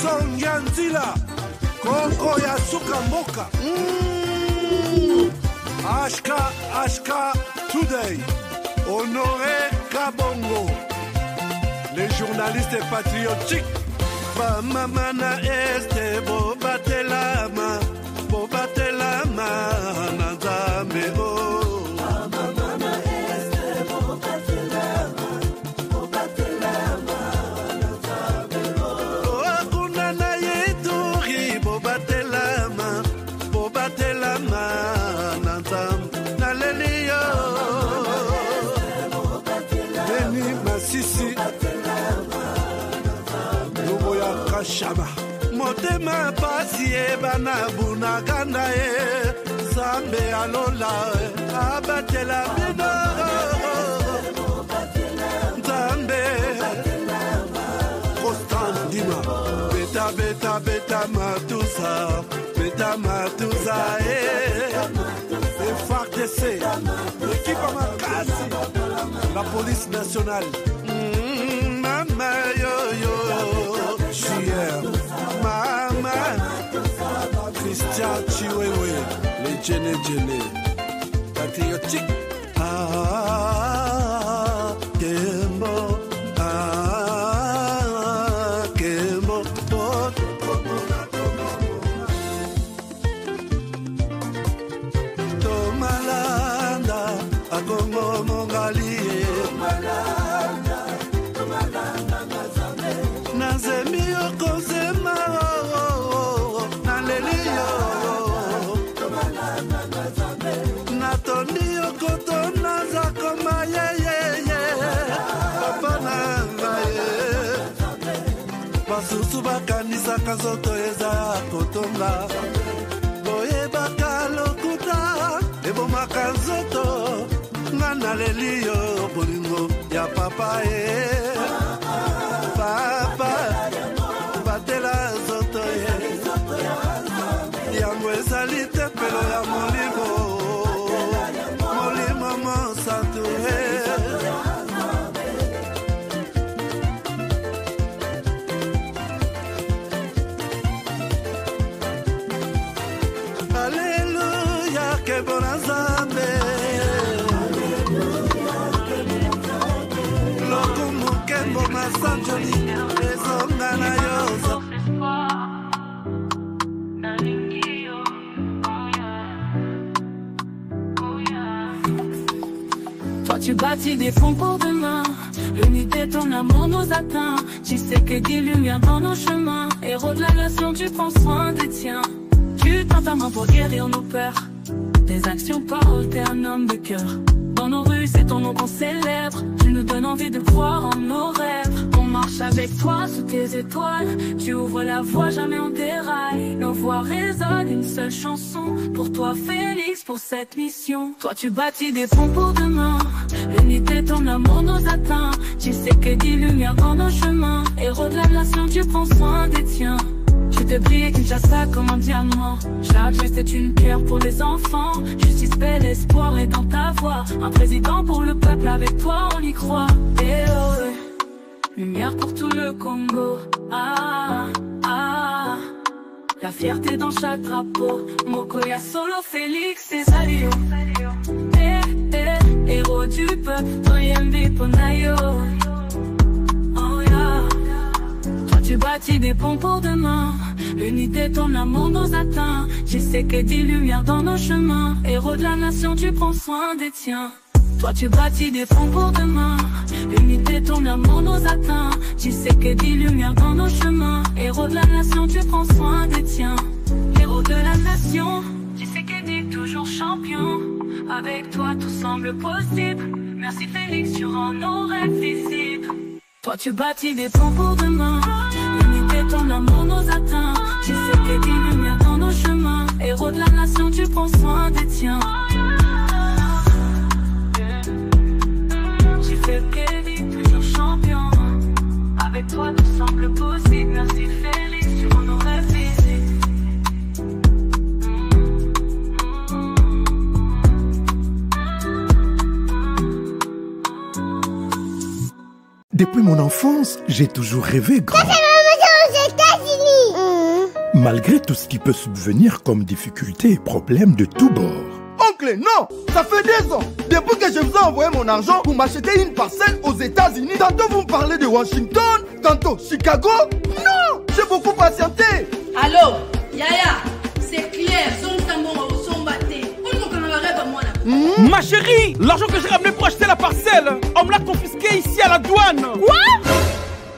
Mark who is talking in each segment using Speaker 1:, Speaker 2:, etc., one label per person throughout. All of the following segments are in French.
Speaker 1: Jackson Yanzila, Koko ya Suka Moka. Ashka Today, Honoré Kabongo, les journalistes patriotiques. Bamamana este bobatelama nanzambe o. Bamamana este bobatelama nanzambe o. Akuna na yeturi bobatelama nanzambe naleliyo. Deni Masisi. Shaba motema pasi bana bunaganda zambe alola abatela bino zambe Constant Dima beta matuza FARDC l'équipe Makasi la police nationale mama yo JR, Mama, Christian Chiwewe, les Djene, patriotique. Kembo, Kembo, Tomalanda, Akongo Mongali, Nazemi Okozema, Nalelio, Natoni Okotona Zakoma, Papa Nangaye, Basusu Bakanisa Kazoto Eza Kotonga, Boye Bakalokuta, Ebo Makazoto, Nanalelio, Bolingo, Ya Papa Papa, batela zoto yango ezalite pelo ya molimo monsanto Alléluia, que bon Nzambe Lokumukengo masanjoli ezongana yoza.
Speaker 2: Toi tu bâtis des ponts pour demain, l'unité ton amour nous atteint. Tu sais que des lumières dans nos chemins, héros de la nation tu prends soin des tiens. Tu tends ta main pour guérir nos peurs, tes actions paroles t'es un homme de cœur. Dans nos rues c'est ton nom qu'on célèbre, tu nous donnes envie de croire en nos rêves. On marche avec toi sous tes étoiles, tu ouvres la voie, jamais on déraille. Nos voix résonnent une seule chanson, pour toi Félix, pour cette mission. Toi tu bâtis des ponts pour demain, l'unité ton amour nous atteint. Tu sais que des lumières dans nos chemins, héros de la nation tu prends soin des tiens. Tu te brilles Kinshasa comme un diamant, chaque geste est une pierre pour les enfants. Justice, paix, l'espoir est dans ta voix, un président pour le peuple, avec toi on y croit. Et oh, lumière pour tout le Congo, la fierté dans chaque drapeau. Mokoya Solo, Félix et Salio, héros du peuple, Toyembi Ponayo. Oh yeah. Toi tu bâtis des ponts pour demain, l'unité ton amour nous atteint. Je sais que des lumières dans nos chemins, héros de la nation tu prends soin des tiens. Toi tu bâtis des ponts pour demain, l'unité ton amour nous atteint. Tu sais que des lumières dans nos chemins, héros de la nation tu prends soin des tiens. Héros de la nation, tu sais que t'es toujours champion. Avec toi tout semble possible, merci Félix tu rends nos rêves visibles. Toi tu bâtis des ponts pour demain, l'unité ton amour nous atteint. Tu sais que des lumières dans nos chemins, héros de la nation tu prends soin des tiens. Tu fais Kelly, toujours champion. Avec toi tout semble possible, merci Félix tu rends nos rêves visibles.
Speaker 3: Depuis mon enfance, j'ai toujours rêvé grand.
Speaker 4: Ça, c'est ma maison aux États-Unis.
Speaker 3: malgré tout ce qui peut subvenir comme difficultés et problèmes de tous bords.
Speaker 1: Oncle, non! Ça fait 2 ans! Depuis que je vous ai envoyé mon argent pour m'acheter une parcelle aux États-Unis, tantôt vous me parlez de Washington, tantôt Chicago. Non! J'ai beaucoup patienté!
Speaker 4: Allô? Yaya, c'est clair, son tambour, son batté.
Speaker 5: Ma chérie, l'argent que j'ai ramené pour acheter la parcelle, on me l'a confisqué ici à la douane.
Speaker 6: Quoi?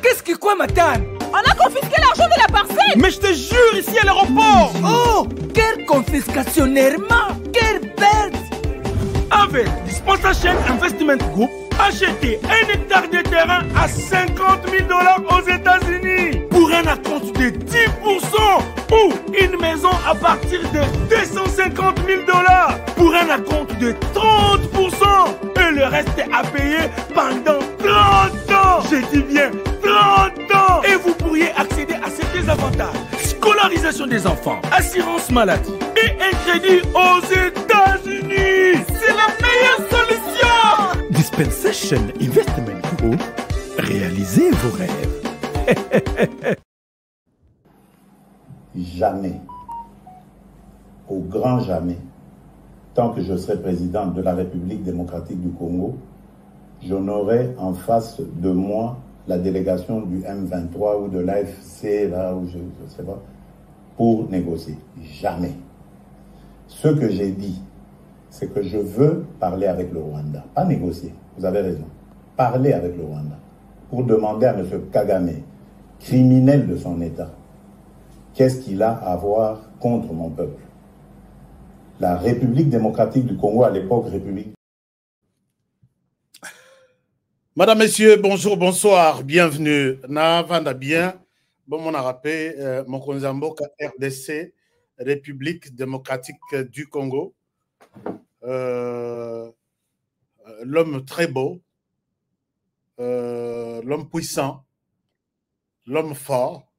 Speaker 5: Qu'est-ce que quoi, Matane?
Speaker 6: On a confisqué l'argent de la parcelle.
Speaker 5: Mais je te jure, ici à l'aéroport.
Speaker 7: Oh, quelle confiscationnairement, quelle perte.
Speaker 5: Avec Dispensation Investment Group, acheter 1 hectare de terrain à 50 000 $ aux États-Unis pour un acompte de 10% ou une maison à partir de 250 000 $ pour un acompte de 30% et le reste à payer pendant 30 ans. Je dis bien 30 ans. Et vous pourriez accéder à ces désavantages: scolarisation des enfants, assurance maladie et un crédit aux États-Unis. C'est la meilleure solution.
Speaker 3: Dispensation Investment Group, réalisez vos rêves.
Speaker 8: Jamais, au grand jamais, tant que je serai président de la République démocratique du Congo, je n'aurai en face de moi la délégation du M23 ou de l'AFC, là où je ne sais pas, pour négocier. Jamais. Ce que j'ai dit, c'est que je veux parler avec le Rwanda. Pas négocier, vous avez raison. Parler avec le Rwanda pour demander à M. Kagame, criminel de son État, qu'est-ce qu'il a à voir contre mon peuple. La République démocratique du Congo, à l'époque, République.
Speaker 9: Madame, Messieurs, bonjour, bonsoir, bienvenue. Navanda bien, bon, mon rappelé, mon Konzamboka RDC, République démocratique du Congo. L'homme très beau, l'homme puissant, l'homme fort.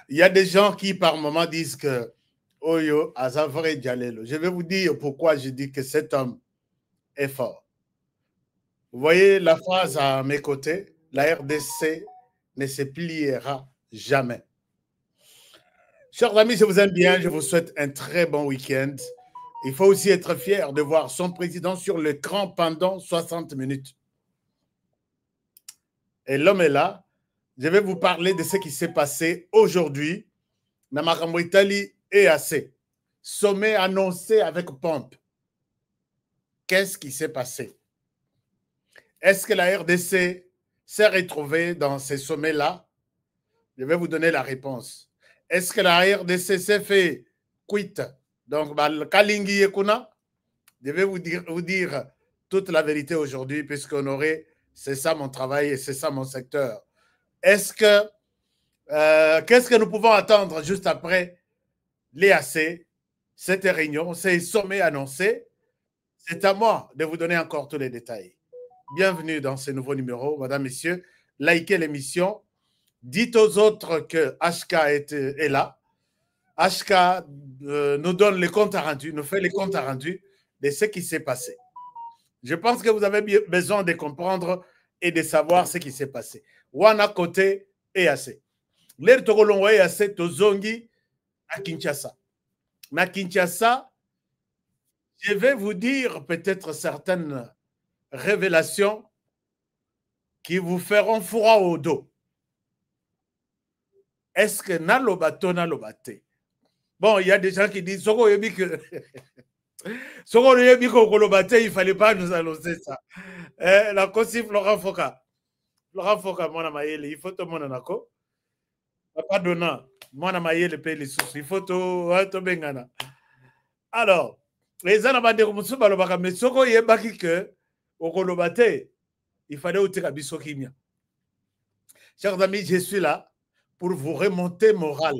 Speaker 9: Il y a des gens qui par moment disent que Oyo Azavre Dialelo. Je vais vous dire pourquoi je dis que cet homme est fort. Vous voyez la phrase à mes côtés, la RDC ne se pliera jamais. Chers amis, je vous aime bien, je vous souhaite un très bon week-end. Il faut aussi être fier de voir son président sur l'écran pendant 60 minutes. Et l'homme est là. Je vais vous parler de ce qui s'est passé aujourd'hui. Namakambo Italie EAC. Sommet annoncé avec pompe. Qu'est-ce qui s'est passé? Est-ce que la RDC s'est retrouvée dans ces sommets-là? Je vais vous donner la réponse. Est-ce que la RDC s'est fait quitte? Donc, Kalingi Yekuna, je vais vous dire toute la vérité aujourd'hui, puisqu'on aurait, c'est ça mon travail et c'est ça mon secteur. Est-ce que, qu'est-ce que nous pouvons attendre juste après l'EAC, cette réunion, ces sommets annoncés? C'est à moi de vous donner encore tous les détails. Bienvenue dans ce nouveau numéro, mesdames, messieurs. Likez l'émission. Dites aux autres que HK est là. HK nous donne les comptes rendus, nous fait les comptes rendus de ce qui s'est passé. Je pense que vous avez besoin de comprendre et de savoir ce qui s'est passé. Wana côté EAC. L'air Togolongo EAC Tozongi à Kinshasa. Na Kinshasa, je vais vous dire peut-être certaines révélations qui vous feront froid au dos. Est-ce que Nalobato Nalobate? Bon, il y a des gens qui disent Soko Yebi que Soko Yebi Kolobate, il ne fallait pas nous annoncer ça. La consif Laurent Foka. Laurent Foka, mon amaïle, il faut tout le monde en accord. Pas donnant, mon amaïle paye les sous. Il faut tout bengana. Alors, les gens ont dit que mais Soko Yebi que Kolobate, il fallait ôter la bisokimia. Chers amis, je suis là pour vous remonter moral.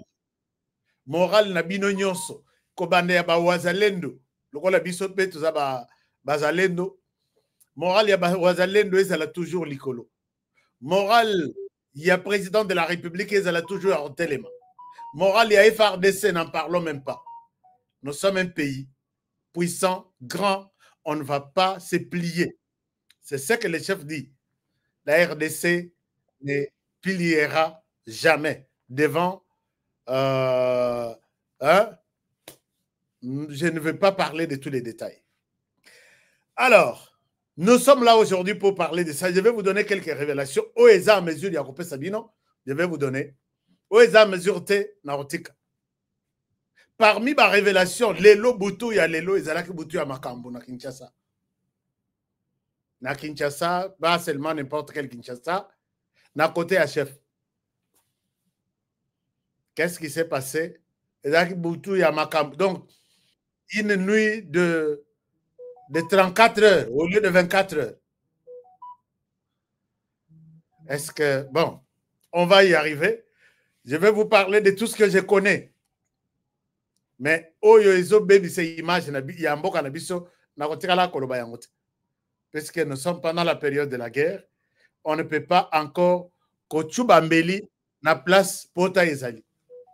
Speaker 9: Moral na bino nyonso. Kobande ya ba wazalendo. Lokola biso pe tuza ba bazalendo. Moral ya ba wazalendo ezala toujours likolo. Moral ya président de la République ezala toujours en téléma. Moral ya FRDC, n'en parlons même pas. Nous sommes un pays puissant, grand. On ne va pas se plier. C'est ce que le chef dit. La RDC ne pliera jamais devant Hein? Je ne vais pas parler de tous les détails. Alors, nous sommes là aujourd'hui pour parler de ça. Je vais vous donner quelques révélations. Oeza mesure Yakopé Sabino, je vais vous donner. Oeza mesure te naotika. Parmi ma révélation, Lelo Boutou ya Lelo Ezalaki Boutou ya Makambo na Kinshasa. Na Kinshasa, pas seulement n'importe quel Kinshasa, na côté à chef. Qu'est-ce qui s'est passé? Ezalaki Boutou ya Makambo. Donc, une nuit de 34 heures au lieu de 24 heures. Est-ce que... Bon, on va y arriver. Je vais vous parler de tout ce que je connais. Mais, oyo ezo baby c'est image ya mboka na biso na kotikala koloba yango te. Parce que nous sommes pendant la période de la guerre, on ne peut pas encore kochuba mbeli na place pota ezali.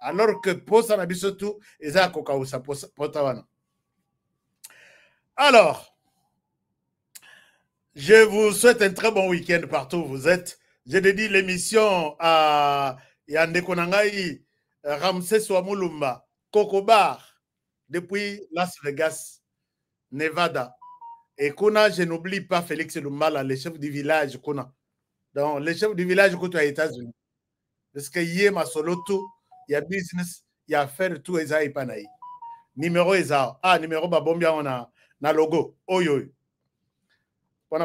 Speaker 9: Alors que posa na biso tout eza kokausa pota wana. Alors, je vous souhaite un très bon week-end partout où vous êtes. Je dédie l'émission à Yande Konangai, Ramsès Ouamulumba, Kokobar, depuis Las Vegas, Nevada. Et Kona, je n'oublie pas Félix Lumbala, le chef du village Kona. Donc, le chef du village Koto aux États-Unis. Parce que y a solo tout, il y a business, il y a affaire tout, et ça y panaï. Numéro Eza. Ah, numéro Babombia, on a na logo. Oyo. Pour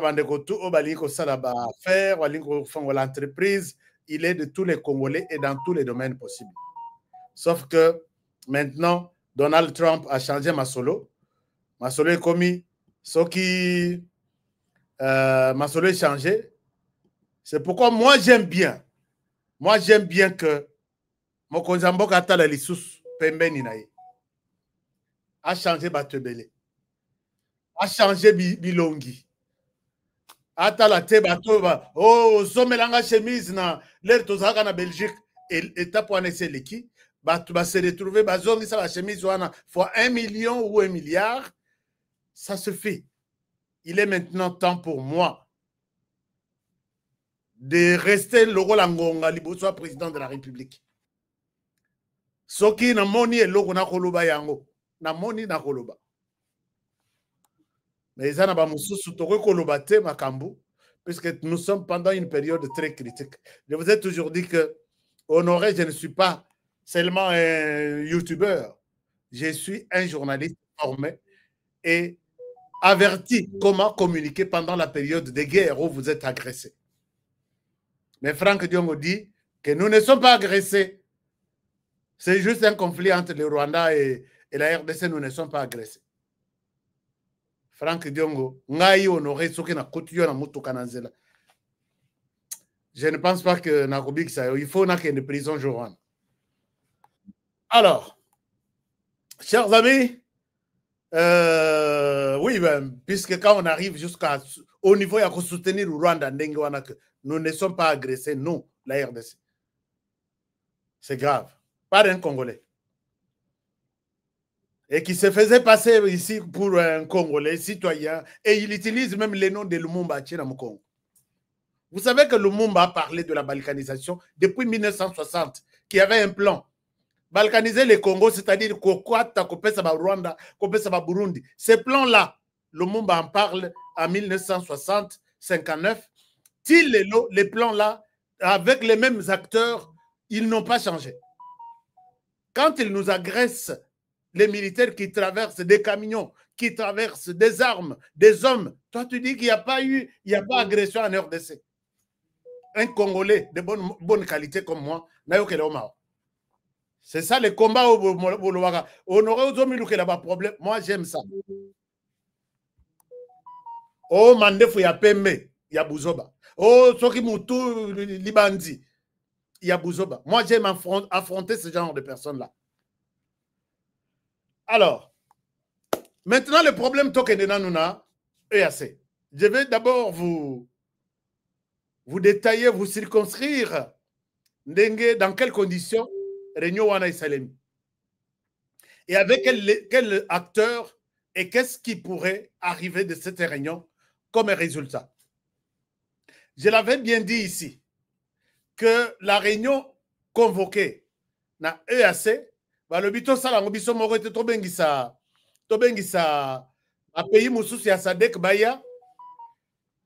Speaker 9: l'entreprise, il est de tous les Congolais et dans tous les domaines possibles. Sauf que maintenant, Donald Trump a changé Masolo. Masolo est commis. Ce qui Masolo est changé. C'est pourquoi moi j'aime bien. Moi j'aime bien que Mokonzambo Katala Lissous Pembeni Naï a changé Batebele. A changé Bilongi. Atala te bato ba oh somelanga chemise na l'air tozaka na Belgique et étape wana seleki bato ba se retrouver bazongi sa la chemise wana fois 1 million ou 1 milliard, ça se fait. Il est maintenant temps pour moi de rester le rôle Ngonga liboso président de la République. Soki na moni e loko na koloba yango na moni na koloba. Mais ils ont puisque nous sommes pendant une période très critique. Je vous ai toujours dit que Honoré, je ne suis pas seulement un youtubeur, je suis un journaliste formé et averti comment communiquer pendant la période de guerre où vous êtes agressé. Mais Franck Diongo dit que nous ne sommes pas agressés. C'est juste un conflit entre le Rwanda et la RDC, nous ne sommes pas agressés. Franck Diongo, ngai honoré soki na kotuyo na mutuka na nzela. Je ne pense pas que Nakobik ça, il faut na une prison joran. Alors, chers amis, oui, ben, puisque quand on arrive jusqu'au niveau à soutenir le Rwanda, nous ne sommes pas agressés, nous, la RDC. C'est grave. Pas d'un Congolais. Et qui se faisait passer ici pour un Congolais citoyen, et il utilise même les noms de Lumumba dans mon Congo. Vous savez que Lumumba a parlé de la balkanisation depuis 1960, qu'il y avait un plan. Balkaniser les Congos, c'est-à-dire Kokwata, Kopesa Rwanda, Kopesa Burundi. Ces plans-là, Lumumba en parle en 1960, 59. Les plans-là, avec les mêmes acteurs, ils n'ont pas changé. Quand ils nous agressent, les militaires qui traversent des camions, qui traversent des armes, des hommes. Toi, tu dis qu'il n'y a pas eu, il n'y a pas agression en RDC. Un Congolais de bonne qualité comme moi, c'est ça le combat au Honoré aux hommes qui n'a problème. Moi, j'aime ça. Oh, Mandefou, il y a Pembe, il y a Bouzoba. Oh, Soki Moutou, Libandi, il y a Bouzoba. Moi, j'aime affronter ce genre de personnes-là. Alors, maintenant, le problème Tokendenanouna est assez. Je vais d'abord vous détailler, vous circonscrire dans quelles conditions Réunion Wana Salemi. Et avec quel acteur et qu'est-ce qui pourrait arriver de cette réunion comme résultat. Je l'avais bien dit ici, que la réunion convoquée na EAC balobi tosala ngo biso moko ete tobengisa a pays mosusu ya SADC baya.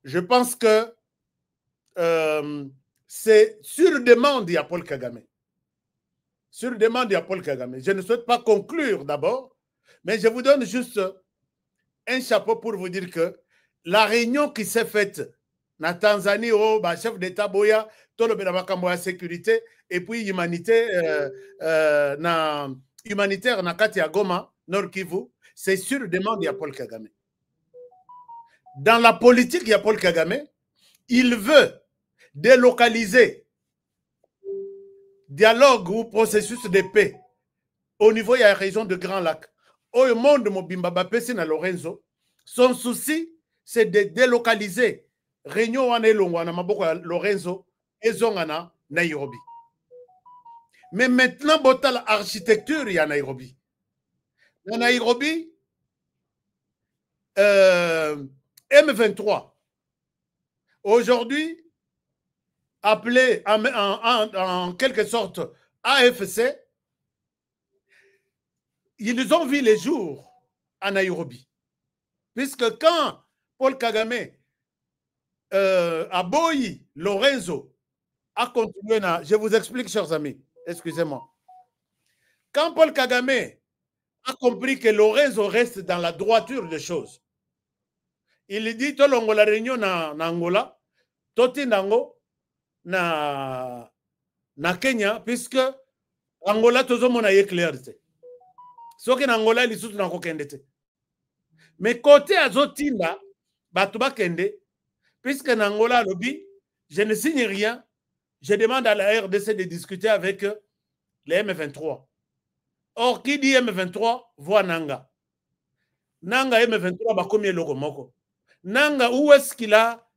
Speaker 9: Je pense que c'est sur demande de Paul Kagame. Sur demande de Paul Kagame. Je ne souhaite pas conclure d'abord, mais je vous donne juste un chapeau pour vous dire que la réunion qui s'est faite na Tanzanie, au chef d'État Boya, tout le la sécurité, et puis humanitaire na Katia Goma, Nord Kivu, c'est sur demande de Paul Kagame. Dans la politique de Paul Kagame, il veut délocaliser dialogue ou processus de paix au niveau de la région de Grand Lac. Au monde Mobimba Bapesi na Lorenzo, son souci, c'est de délocaliser réunion wana elongwana maboko ya Lorenzo ezongana Nairobi. Mais maintenant, bota l'architecture ya Nairobi. Na Nairobi, M23, aujourd'hui, appelé en quelque sorte AFC, ils ont vu les jours à Nairobi. Puisque quand Paul Kagame a Boyi, Lorenzo, a continué, je vous explique, chers amis, excusez-moi. Quand Paul Kagame a compris que Lorenzo reste dans la droiture des choses, il dit que la réunion en Angola, Toti Nango, na Kenya, puisque Angola, tout le monde a clair. Ce qui est Angola, il est tout kende. Mais côté Azotinda, Batuba Kende, puisque en Angola, lobby, je ne signe rien, je demande à la RDC de discuter avec les M23. Or, qui dit M23 voit Nanga. Nanga M23, bah, combien logo moko. Nanga, où est-ce qu'il a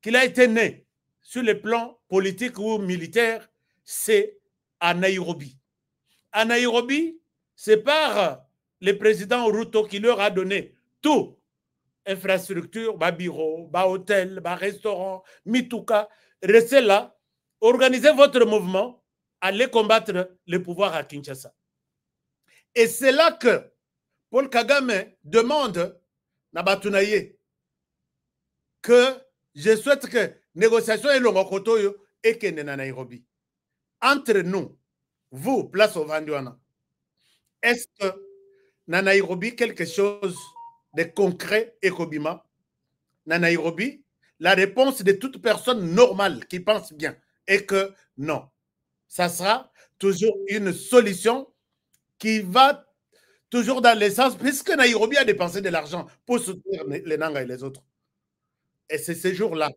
Speaker 9: été né sur le plan politique ou militaire? C'est à Nairobi. À Nairobi, c'est par le président Ruto qui leur a donné tout. Infrastructure, bas bureau, bas hôtel, bas restaurant, Mituka. Restez là, organisez votre mouvement, allez combattre le pouvoir à Kinshasa. Et c'est là que Paul Kagame demande na Batunaye que je souhaite que négociation et l'ongokotoyo et que na Nairobi. Entre nous, vous, place au Vanduana, est-ce que na Nairobi quelque chose de concret et Kobima? Na Nairobi, la réponse de toute personne normale qui pense bien est que non. Ça sera toujours une solution qui va toujours dans le sens, puisque Nairobi a dépensé de l'argent pour soutenir les Nanga et les autres. Et c'est ce jour-là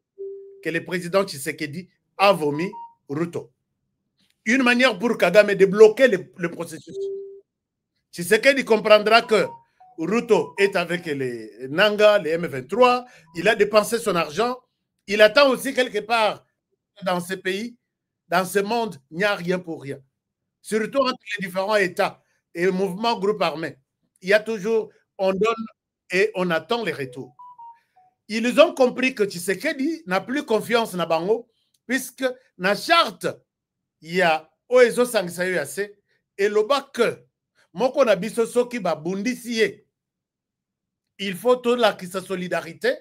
Speaker 9: que le président Tshisekedi a vomi Ruto. Une manière pour Kagame de bloquer le processus. Tshisekedi comprendra que Ruto est avec les Nanga, les M23, il a dépensé son argent, il attend aussi quelque part dans ce pays, dans ce monde, il n'y a rien pour rien. Surtout entre les différents États et mouvements, groupes armés. Il y a toujours, on donne et on attend les retours. Ils ont compris que Tshisekedi n'a plus confiance dans Bango, puisque dans la charte, il y a Oezo Sangsayo Yase, et le bas que, Moko Nabiso Soki Babundisiye, il faut toute la solidarité,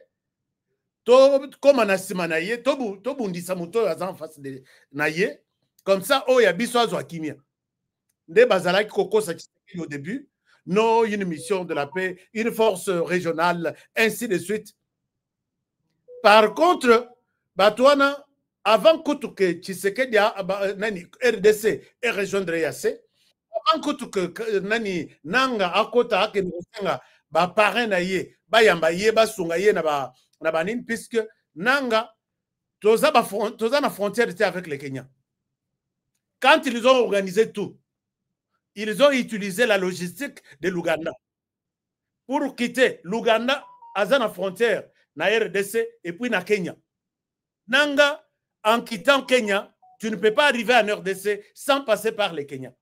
Speaker 9: comme on a simanaye, to bundisa muto en face de naye, comme ça, oh, il y a biso azo akimia. Nde bazalaki koko sa Tshisekedi au début, non, une mission de la paix, une force régionale, ainsi de suite. Par contre, Batouana, avant que Tshisekedi nani RDC et rejoindre Yassé, avant que nani Nanga akota akenga ba parrain na ye, ba yamba ye, ba sunga ye na ba nini, puisque Nanga toza na frontière avec le Kenya. Quand ils ont organisé tout, ils ont utilisé la logistique de l'Ouganda pour quitter l'Ouganda à la frontière na RDC et puis na Kenya. Nanga, en quittant Kenya, tu ne peux pas arriver en RDC sans passer par le Kenya,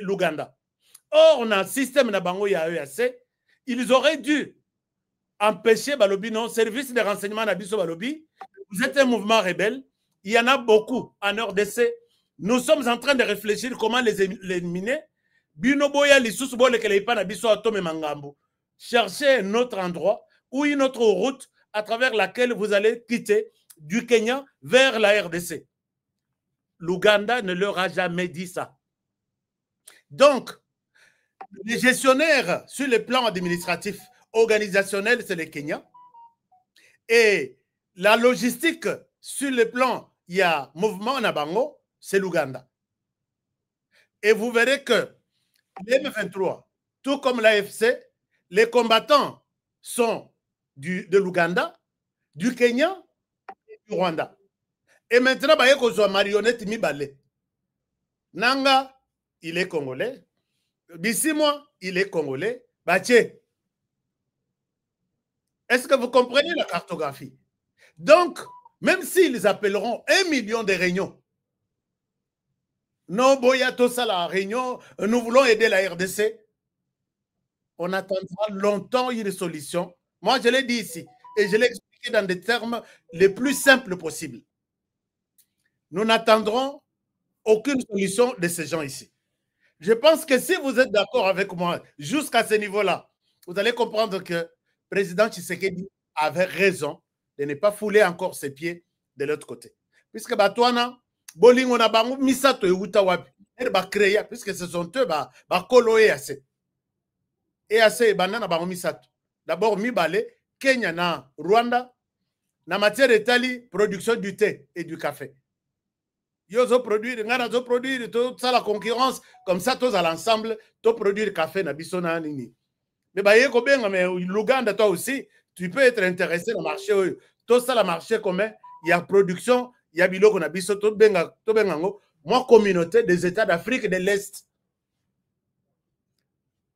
Speaker 9: l'Ouganda. Or, on a un système na bango ya EAC, ils auraient dû empêcher Balobi, non, service de renseignement na biso Balobi. Vous êtes un mouvement rebelle, il y en a beaucoup en RDC, Nous sommes en train de réfléchir comment les éliminer. Bino boya lisusu bole kele ipana biso atome mangambo. Cherchez un autre endroit ou une autre route à travers laquelle vous allez quitter du Kenya vers la RDC. L'Ouganda ne leur a jamais dit ça. Donc, les gestionnaires sur le plan administratif, organisationnel, c'est le Kenya. Et la logistique sur le plan, il y a mouvement Nabango, c'est l'Ouganda. Et vous verrez que les M23, tout comme l'AFC, les combattants sont de l'Ouganda, du Kenya et du Rwanda. Et maintenant, il y a une marionnette Mibale. Nanga, il est congolais. Bissimo, il est congolais. Baché. Est-ce que vous comprenez la cartographie? Donc, même s'ils appelleront 1 million de réunions, non, Boyato, ça la réunion, nous voulons aider la RDC, on attendra longtemps une solution. Moi, je l'ai dit ici, et je l'ai expliqué dans des termes les plus simples possibles. Nous n'attendrons aucune solution de ces gens ici. Je pense que si vous êtes d'accord avec moi jusqu'à ce niveau-là, vous allez comprendre que le président Tshisekedi avait raison de ne pas fouler encore ses pieds de l'autre côté. Puisque Batouana, Bolingo na bango misato euta wapi. Elle va créer, puisque ce sont eux, kolo EAC. EAC, banana bango misato. D'abord, Mibale, Kenya na Rwanda, na matière d'Italie, production du thé et du café. Yozo produire, ngana zo produire, tout ça la concurrence, comme ça, tous à l'ensemble, tout produire café na biso na nini. Mais bah, yeko benga, mais l'Ouganda, toi aussi, tu peux être intéressé dans le marché. Tout ça, le marché commun, il y a production, il y a biloko na biso, tout benga, moi, communauté des États d'Afrique de l'Est.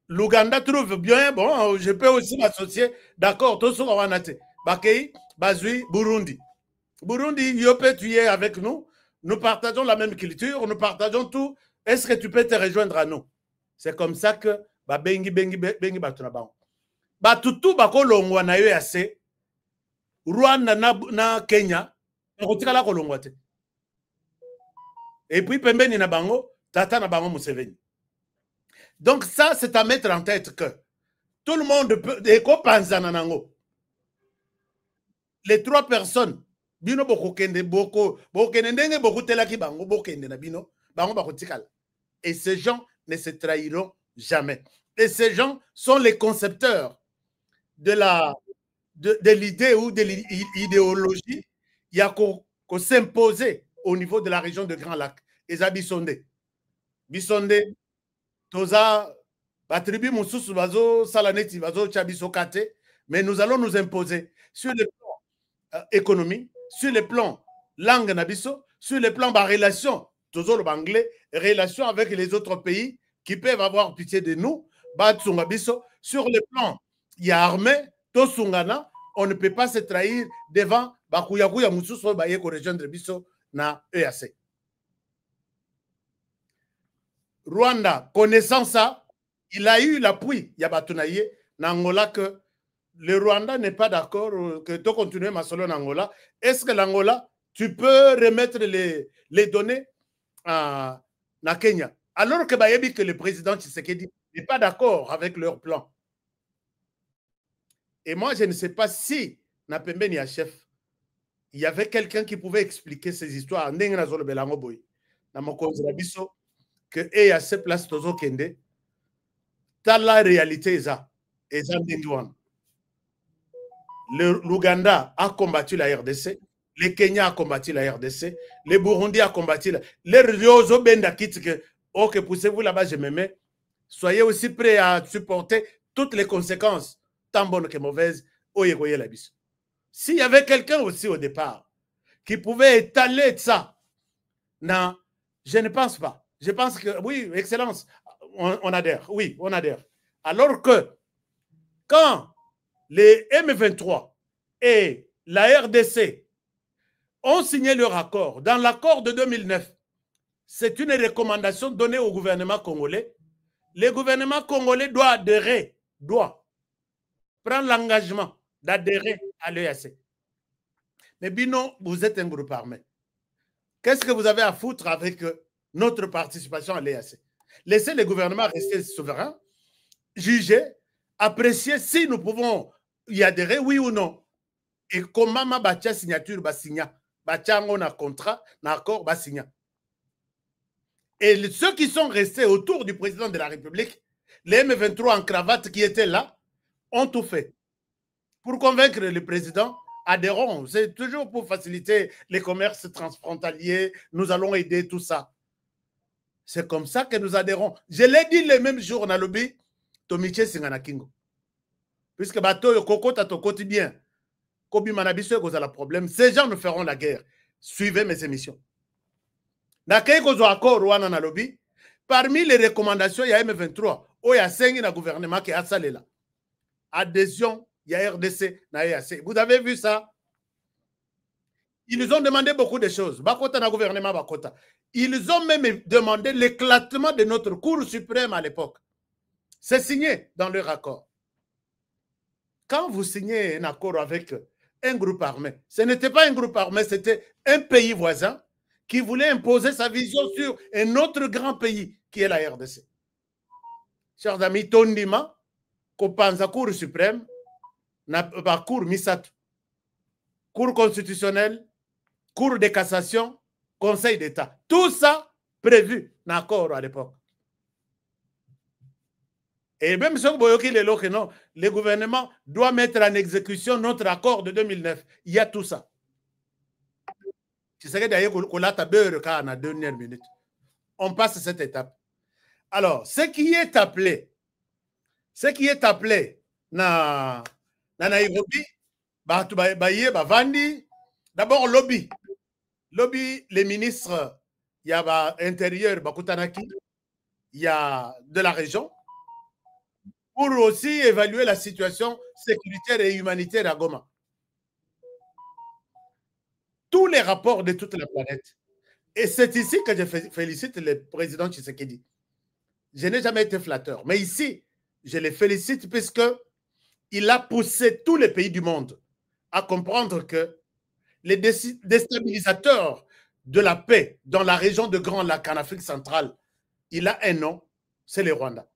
Speaker 9: L'Ouganda trouve bien, bon, je peux aussi m'associer, d'accord, tout ça, on va nater. Bakei, Bazui, Burundi. Burundi, Yopé, tu es avec nous. Nous partageons la même culture, nous partageons tout. Est-ce que tu peux te rejoindre à nous? C'est comme ça que bengi batunabango. Batutu bako longwa na EAC, Rwanda na Kenya, la kolongwa te. Et puis pembeni na bango, tata na bango Museveni. Donc ça, c'est à mettre en tête que tout le monde peut, les 3 personnes, bino boko kende boko kende ndenge boko telaki bango boko kende na bino bango bako tikala. Et ces gens ne se trahiront jamais. Et ces gens sont les concepteurs de l'idée ou de l'idéologie. Il y a qu'au s'imposer au niveau de la région de Grand Lac. Et ça Bisonde. Bisonde, Toza, Batribi Moussousou Bazo, Salaneti Bazo, Chabiso Kate. Mais nous allons nous imposer sur le plan économie, sur le plan langue nabiso, sur le plan de relation, toujours le anglais, relation avec les autres pays qui peuvent avoir pitié de nous, sur le plan, il y a armée, Tosungana, on ne peut pas se trahir devant Bakuyakuya Moussousou Bayeko rejoindre Biso na EAC. Rwanda, connaissant ça, il a eu l'appui, Yabatunaye, n'Angola que le Rwanda n'est pas d'accord que tu continues ma solo en Angola. Est-ce que l'Angola, tu peux remettre les données à Kenya? Alors que Bayebi, que le président Tshisekedi n'est pas d'accord avec leur plan. Et moi, je ne sais pas si, Napembeni à chef, il y avait quelqu'un qui pouvait expliquer ces histoires. Que et à ces places Tozo Kende, t'as la réalité ça. Et ça l'Ouganda a combattu la RDC, le Kenya a combattu la RDC, le Burundi a combattu la... Les Riozo Benda quitte que, ok, poussez-vous là-bas, je me mets. Soyez aussi prêts à supporter toutes les conséquences, tant bonnes que mauvaises, au Yegoye Labis. S'il y avait quelqu'un aussi au départ qui pouvait étaler ça, non, je ne pense pas. Je pense que, oui, Excellence, on adhère. Oui, on adhère. Alors que, quand les M23 et la RDC ont signé leur accord, dans l'accord de 2009, c'est une recommandation donnée au gouvernement congolais. Le gouvernement congolais doit adhérer, doit prendre l'engagement d'adhérer à l'EAC. Mais Bino, vous êtes un groupe armé. Qu'est-ce que vous avez à foutre avec notre participation à l'EAC. Laissez le gouvernement rester souverain, juger, apprécier si nous pouvons y adhérer, oui ou non. Et comment ma batia signature va signer, batia on a contrat, d'accord, va signer. Et ceux qui sont restés autour du président de la République, les M23 en cravate qui étaient là, ont tout fait. Pour convaincre le président, adhérons. C'est toujours pour faciliter les commerces transfrontaliers. Nous allons aider tout ça. C'est comme ça que nous adhérons. Je l'ai dit le même jour dans le lobby, Tomiche Singanakingo. Puisque bateau kokota to quotidien. Kobi manabiso cause la problème. Ces gens nous feront la guerre. Suivez mes émissions. Nakei kozo accord wana na lobby. Parmi les recommandations, il y a M23. Il y a 5 dans le gouvernement qui a salé là. Adhésion, il y a RDC, na EAC. Vous avez vu ça? Ils nous ont demandé beaucoup de choses. Bakota na gouvernement Bakota. Ils ont même demandé l'éclatement de notre Cour suprême à l'époque. C'est signé dans leur accord. Quand vous signez un accord avec un groupe armé, ce n'était pas un groupe armé, c'était un pays voisin qui voulait imposer sa vision sur un autre grand pays qui est la RDC. Chers amis, Tondima, Kopanza Cour suprême, pas Cour Misat, Cour constitutionnelle, Cour de cassation, Conseil d'État. Tout ça prévu dans l'accord à l'époque. Et même si le gouvernement doit mettre en exécution notre accord de 2009. Il y a tout ça. Tu sais que d'ailleurs, on a beurre à la dernière minute. On passe cette étape. Alors, ce qui est appelé na Nairobi, d'abord lobby. Lobby, les ministres, il y a intérieur, Bakutanaki, il y a de la région, pour aussi évaluer la situation sécuritaire et humanitaire à Goma. Tous les rapports de toute la planète. Et c'est ici que je félicite le président Tshisekedi. Je n'ai jamais été flatteur, mais ici, je le félicite puisqu'il a poussé tous les pays du monde à comprendre que les déstabilisateurs de la paix dans la région de Grand Lac en Afrique centrale, il a un nom, c'est le Rwanda.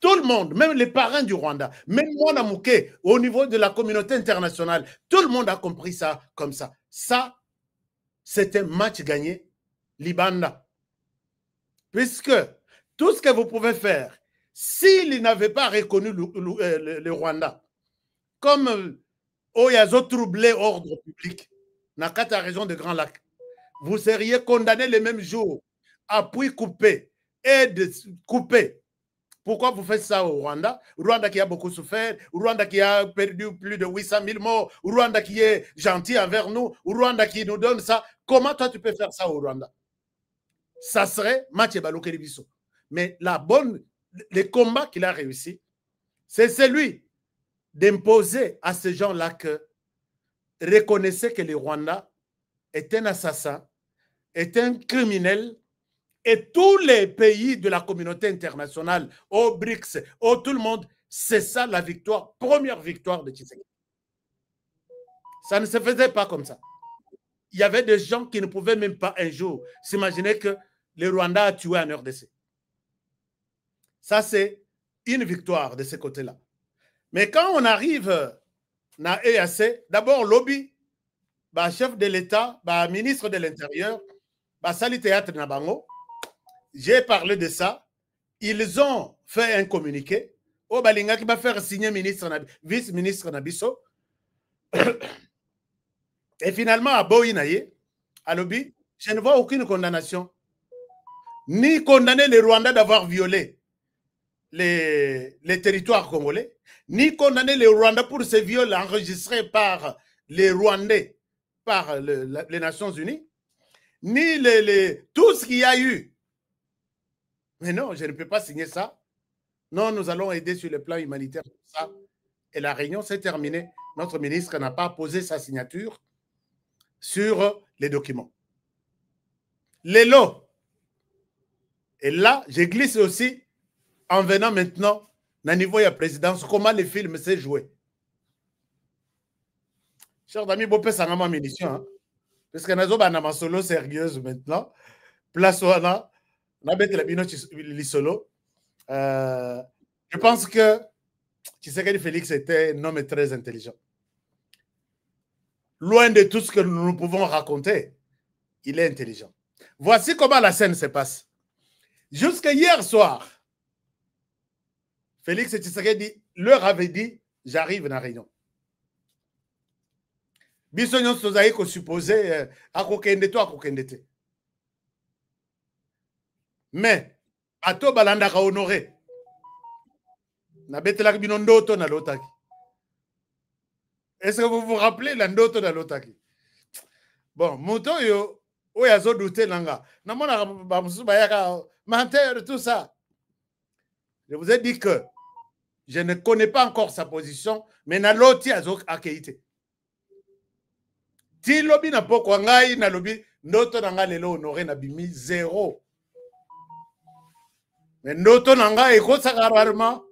Speaker 9: Tout le monde, même les parents du Rwanda, même moi, Namouké, au niveau de la communauté internationale, tout le monde a compris ça comme ça. Ça, c'est un match gagné, Libanda. Puisque tout ce que vous pouvez faire, s'il n'avait pas reconnu le Rwanda comme Oyazo troublé ordre public, dans la région de Grand Lac, vous seriez condamné le même jour, appui coupé, aide coupée. Pourquoi vous faites ça au Rwanda? Rwanda qui a beaucoup souffert, Rwanda qui a perdu plus de 800 000 morts, Rwanda qui est gentil envers nous, Rwanda qui nous donne ça. Comment toi tu peux faire ça au Rwanda? Ça serait Mathieu Balokelibiso. Mais le combat qu'il a réussi, c'est celui d'imposer à ces gens-là que reconnaissez que le Rwanda est un assassin, est un criminel, et tous les pays de la communauté internationale, au BRICS, au tout le monde, c'est ça la victoire, première victoire de Tshisekedi. Ça ne se faisait pas comme ça. Il y avait des gens qui ne pouvaient même pas un jour s'imaginer que le Rwanda a tué en RDC. Ça, c'est une victoire de ce côté-là. Mais quand on arrive dans EAC, d'abord, lobby, chef de l'État, ministre de l'Intérieur, Sali Théâtre Nabango, j'ai parlé de ça. Ils ont fait un communiqué. Oh, Balinga qui va faire signer vice-ministre Nabiso. Et finalement, à Boïnaye, à lobby, je ne vois aucune condamnation. Ni condamner les Rwandais d'avoir violé les territoires congolais, ni condamner les Rwandais pour ces viols enregistrés par les Rwandais, par les Nations Unies, ni tout ce qu'il y a eu. Mais non, je ne peux pas signer ça. Non, nous allons aider sur le plan humanitaire. Ça. Et la réunion s'est terminée. Notre ministre n'a pas posé sa signature sur les documents. Les lots. Et là, je glisse aussi, en venant maintenant, au niveau de la présidence, comment les films s'est joué. Chers amis, Bopé Sangama munition. Parce que nous avons une solo sérieuse maintenant. Place Wana. Je pense que Tshisekedi Félix était un homme très intelligent. Loin de tout ce que nous pouvons raconter, il est intelligent. Voici comment la scène se passe. Jusqu'à hier soir, Félix Tshisekedi leur avait dit « J'arrive dans la réunion ». Bisognon Sozaï ko supposé à kokende to à kokende. Mais ato balanda ka honoré. Na betela bino ndoto na lotaki. Est-ce que vous vous rappelez la ndoto na lotaki? Bon, moto yo o ya zo douter nanga. Na mona ba musu ba yaka menteur tout ça. Je vous ai dit que je ne connais pas encore sa position, mais na loti azo akeite. Ti lobi na poko ngai na lobi ndoto nanga lelo honoré na bimi 0. Mais ndoto nanga ekosaka rarement.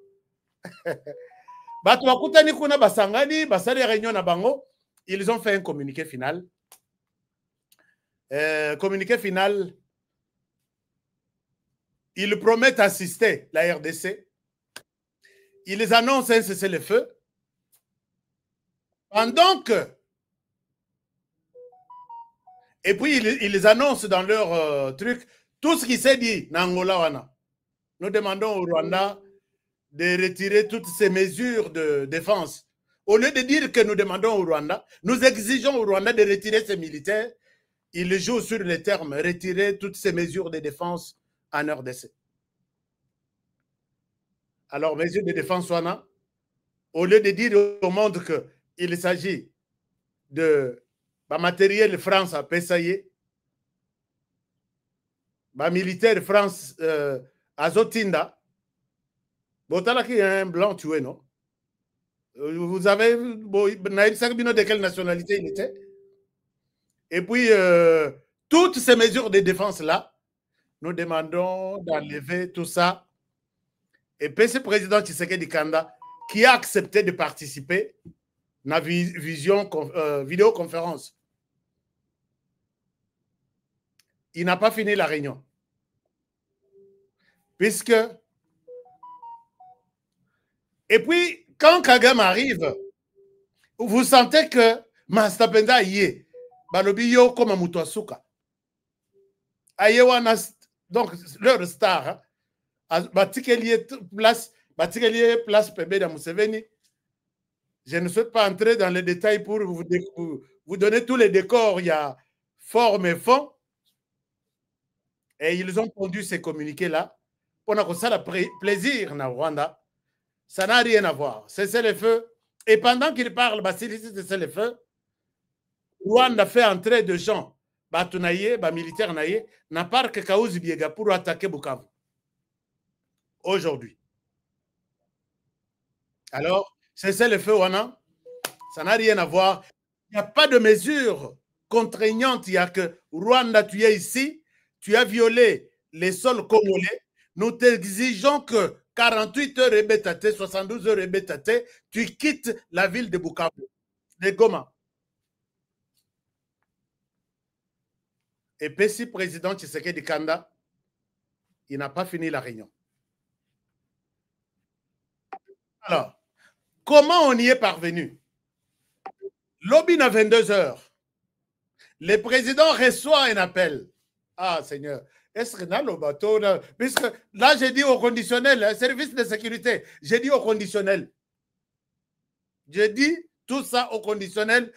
Speaker 9: Bato bakutani kuna basangani basali réunion na bango, ils ont fait un communiqué final. Communiqué final, ils promettent assister la RDC. Ils annoncent un cessez-le-feu. Pendant que et puis ils annoncent dans leur truc tout ce qui s'est dit dans Angola wana. Nous demandons au Rwanda de retirer toutes ces mesures de défense. Au lieu de dire que nous demandons au Rwanda, nous exigeons au Rwanda de retirer ses militaires. Il joue sur les termes retirer toutes ces mesures de défense en RDC. Alors, mesures de défense wana, au lieu de dire au monde qu'il s'agit de matériel France à Pessaye, militaire France à Zotinda, Botalaki est un blanc tué, non? Vous avez Naïm Sakbino de quelle nationalité il était? Et puis, toutes ces mesures de défense-là, nous demandons d'enlever tout ça. Et puis, ce président Tshisekedi Kanda, qui a accepté de participer à la vidéoconférence, il n'a pas fini la réunion. Puisque et puis, quand Kagame arrive, vous sentez que Mastapenda y est. Balobi yo comme Mutuasuka. Ayewana, donc leur star, Batikelier place Pébé dans Museveni. Je ne souhaite pas entrer dans les détails pour vous donner tous les décors. Il y a forme et fond. Et ils ont pondu ces communiqués-là. On a ça le plaisir na Rwanda. Ça n'a rien à voir. C'est le feu. Et pendant qu'il parle, c'est le feu. Rwanda fait entrer de gens, militaires naïe, n'a pas que Kaouzi Biega pour attaquer Bukavu. Aujourd'hui. Alors, c'est le feu, Wana. Ça n'a rien à voir. Il n'y a pas de mesure contraignante. Il y a que Rwanda, tu es ici, tu as violé les sols congolais. Nous t'exigeons que 48 heures et bétaté, 72 heures et bétaté, tu quittes la ville de Bukavu, de Goma. Et puis, si président Tshisekedi Kanda, il n'a pas fini la réunion. Alors, comment on y est parvenu? Lobby à 22 heures. Le président reçoit un appel. Ah, Seigneur. Est-ce que dans le bateau, là, puisque là, j'ai dit au conditionnel, service de sécurité, j'ai dit au conditionnel. J'ai dit tout ça au conditionnel.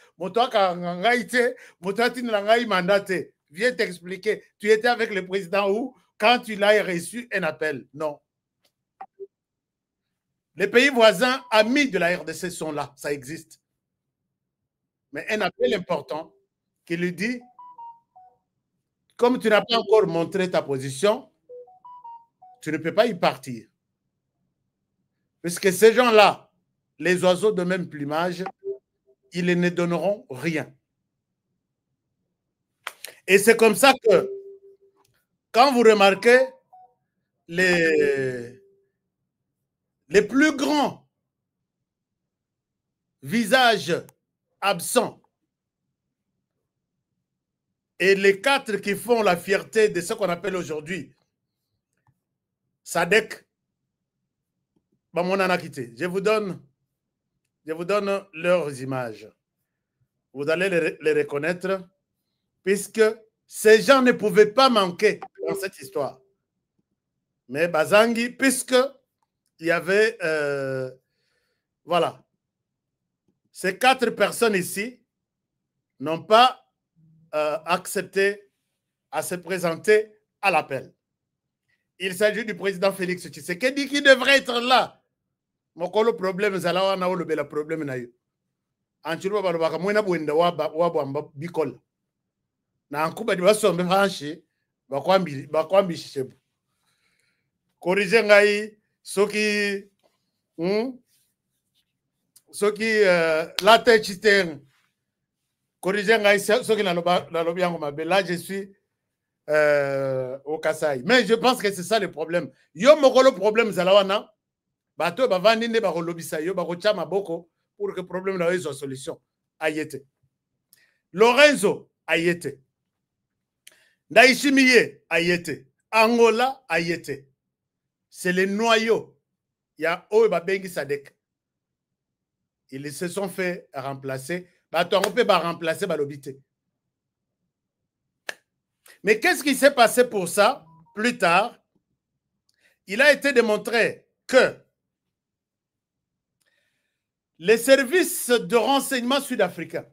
Speaker 9: Viens t'expliquer. Tu étais avec le président où, quand tu l'as reçu un appel? Non. Les pays voisins, amis de la RDC, sont là. Ça existe. Mais un appel important qui lui dit, comme tu n'as pas encore montré ta position, tu ne peux pas y partir. Puisque ces gens-là, les oiseaux de même plumage, ils ne donneront rien. Et c'est comme ça que, quand vous remarquez les plus grands visages absents et les 4 qui font la fierté de ce qu'on appelle aujourd'hui Sadek, Bamonana quitté. Je vous donne leurs images. Vous allez les reconnaître, puisque ces gens ne pouvaient pas manquer dans cette histoire. Mais Bazangi, puisque il y avait, voilà, ces 4 personnes ici n'ont pas accepté à se présenter à l'appel. Il s'agit du président Félix Tshisekedi qui devrait être là. Mon problème, c'est là où le problème na yo. Anchiro balobaka mwena bwenda wabamba bikola. Na ankuba dibasombe hanshi bakwambi shishebu. Corriger ngai soki la tête chiteng. Corriger ngai soki na lobi yango mabe. Là je suis au Kasaï. Mais je pense que c'est ça le problème. Yo mokolo problème zalawana. Bato bavandi ne bakolobisa yo bakocha maboko pour que problème na yo soit solution. Ayete. Lorenzo ayete. Ndaishimiye ayete. Angola ayete. C'est le noyau. Il y a Oyo Babengi Sadek. Ils se sont fait remplacer. Bato on peut pas remplacer balobité. Mais qu'est-ce qui s'est passé pour ça? Plus tard, il a été démontré que les services de renseignement sud-africains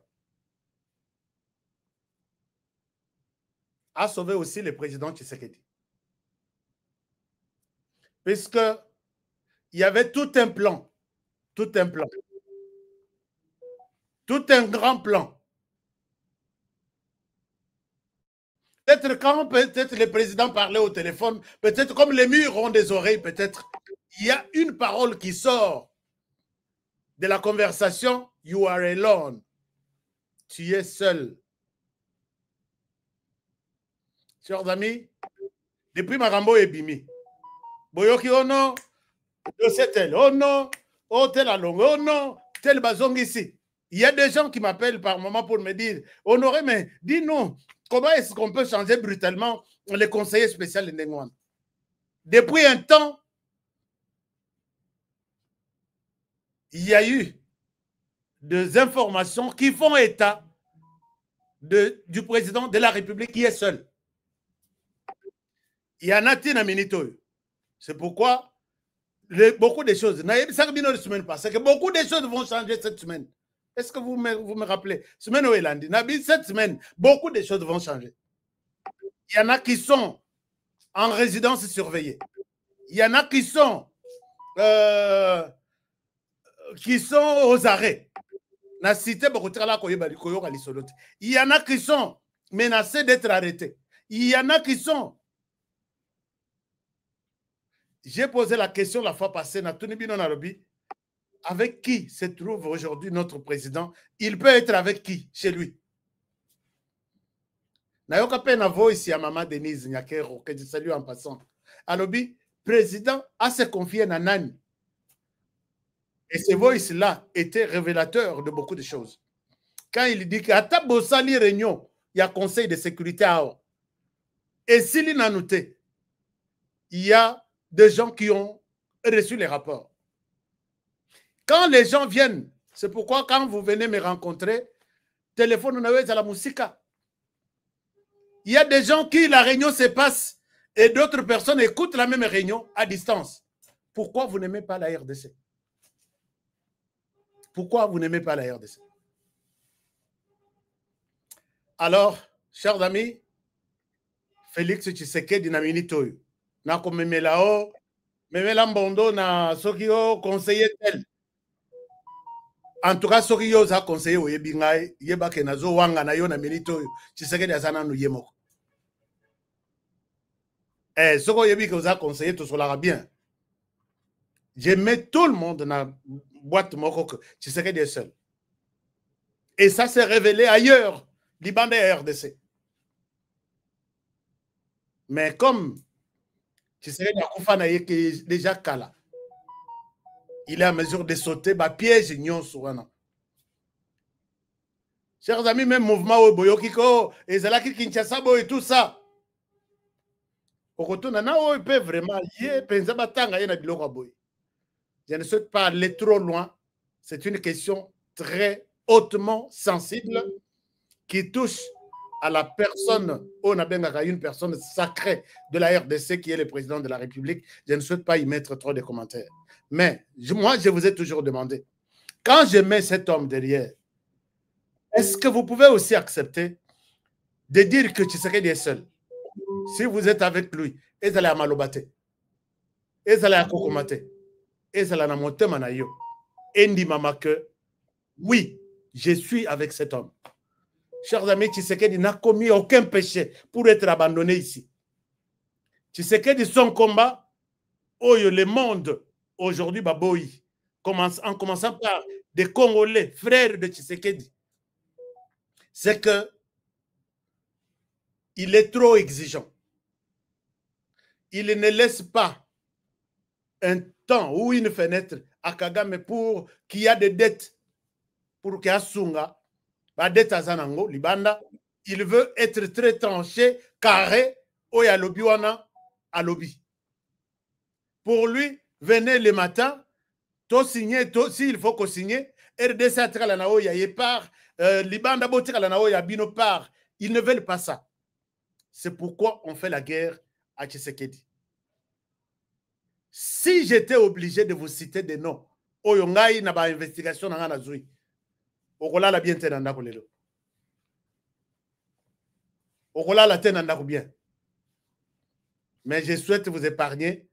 Speaker 9: a sauvé aussi le président Tshisekedi. Puisque il y avait tout un plan, tout un grand plan. Peut-être quand le président parlait au téléphone, peut-être comme les murs ont des oreilles, peut-être il y a une parole qui sort de la conversation. You are alone. Tu es seul. Chers amis, depuis Marambo et Bimi, Boyoki oh non, c'est tel, oh non, oh tel along, oh non, tel bazong ici. Il y a des gens qui m'appellent par moment pour me dire, Honoré, mais dis-nous, comment est-ce qu'on peut changer brutalement les conseillers spéciaux de Ndengouane? Depuis un temps, il y a eu des informations qui font état du président de la République qui est seul. Il y en a une minute. C'est pourquoi beaucoup de choses, parce que beaucoup de choses vont changer cette semaine. Est-ce que vous me rappelez? Semaine où Elandi, cette semaine, beaucoup de choses vont changer. Il y en a qui sont en résidence surveillée. Il y en a qui sont aux arrêts. Il y en a qui sont menacés d'être arrêtés. Il y en a qui sont... J'ai posé la question la fois passée, avec qui se trouve aujourd'hui notre président? Il peut être avec qui chez lui? Nayoka pena voice ya Maman Denise Nyakero, que je salue en passant. Alobi, président a se confié à Nani. Et ce voice-là était révélateur de beaucoup de choses. Quand il dit qu'à Tabosali réunion, il y a conseil de sécurité à Awa. Et s'il y a noté, il y a des gens qui ont reçu les rapports. Quand les gens viennent, c'est pourquoi quand vous venez me rencontrer, téléphone à la musique. Il y a des gens qui la réunion se passe et d'autres personnes écoutent la même réunion à distance. Pourquoi vous n'aimez pas la RDC? Pourquoi vous n'aimez pas la RDC? Alors, chers amis, Félix Tshisekedi na minitoyo. Na komemela o, memela mbondo na soki o conseiller tel. En tout cas, soki yo za conseiller o yebi ngai, yeba ke na zo wanga na yo na minitoyo. Tshisekedi azana no yemoko. Soko yebi ke za conseiller to solara bien. Je mets tout le monde dans la boîte moko que Tshisekedi est seul. Et ça s'est révélé ailleurs, Liban et RDC. Mais comme Tshisekedi est déjà Kala, il est à mesure de sauter, piège ignon sur un an. Chers amis, même mouvement au Boyokiko, et Zalaki Kinshasa et tout ça, peut vraiment je ne souhaite pas aller trop loin. C'est une question très hautement sensible qui touche à la personne, une personne sacrée de la RDC qui est le président de la République. Je ne souhaite pas y mettre trop de commentaires. Mais moi, je vous ai toujours demandé, quand je mets cet homme derrière, est-ce que vous pouvez aussi accepter de dire que Tshisekedi est seul? Si vous êtes avec lui, et vous allez à Malobate, et vous allez à Kokomate, et vous allez à Montemanayo, et dit maman que oui, je suis avec cet homme. Chers amis, Tshisekedi n'a commis aucun péché pour être abandonné ici. Tshisekedi, son combat, oh, le monde aujourd'hui, baboui, en commençant par des Congolais, frères de Tshisekedi, c'est que il est trop exigeant. Il ne laisse pas un temps ou une fenêtre à Kagame pour qu'il y a des dettes, pour qu'il y ait Sunga, dette à Zanango, Libanda. Il veut être très tranché, carré, ou à lobby wana, à lobby. Pour lui, venez le matin, to signer, s'il faut qu'on signe, RDC à Tralanao, il y a part, Libanda botir à Lanao, il y a bino part. Ils ne veulent pas ça. C'est pourquoi on fait la guerre à Tshisekedi. Si j'étais obligé de vous citer des noms, Oyongai n'a pas investigation dans la Zoui. Okola la bien tenanda kolelo. Okola la tenanda bien. Mais je souhaite vous épargner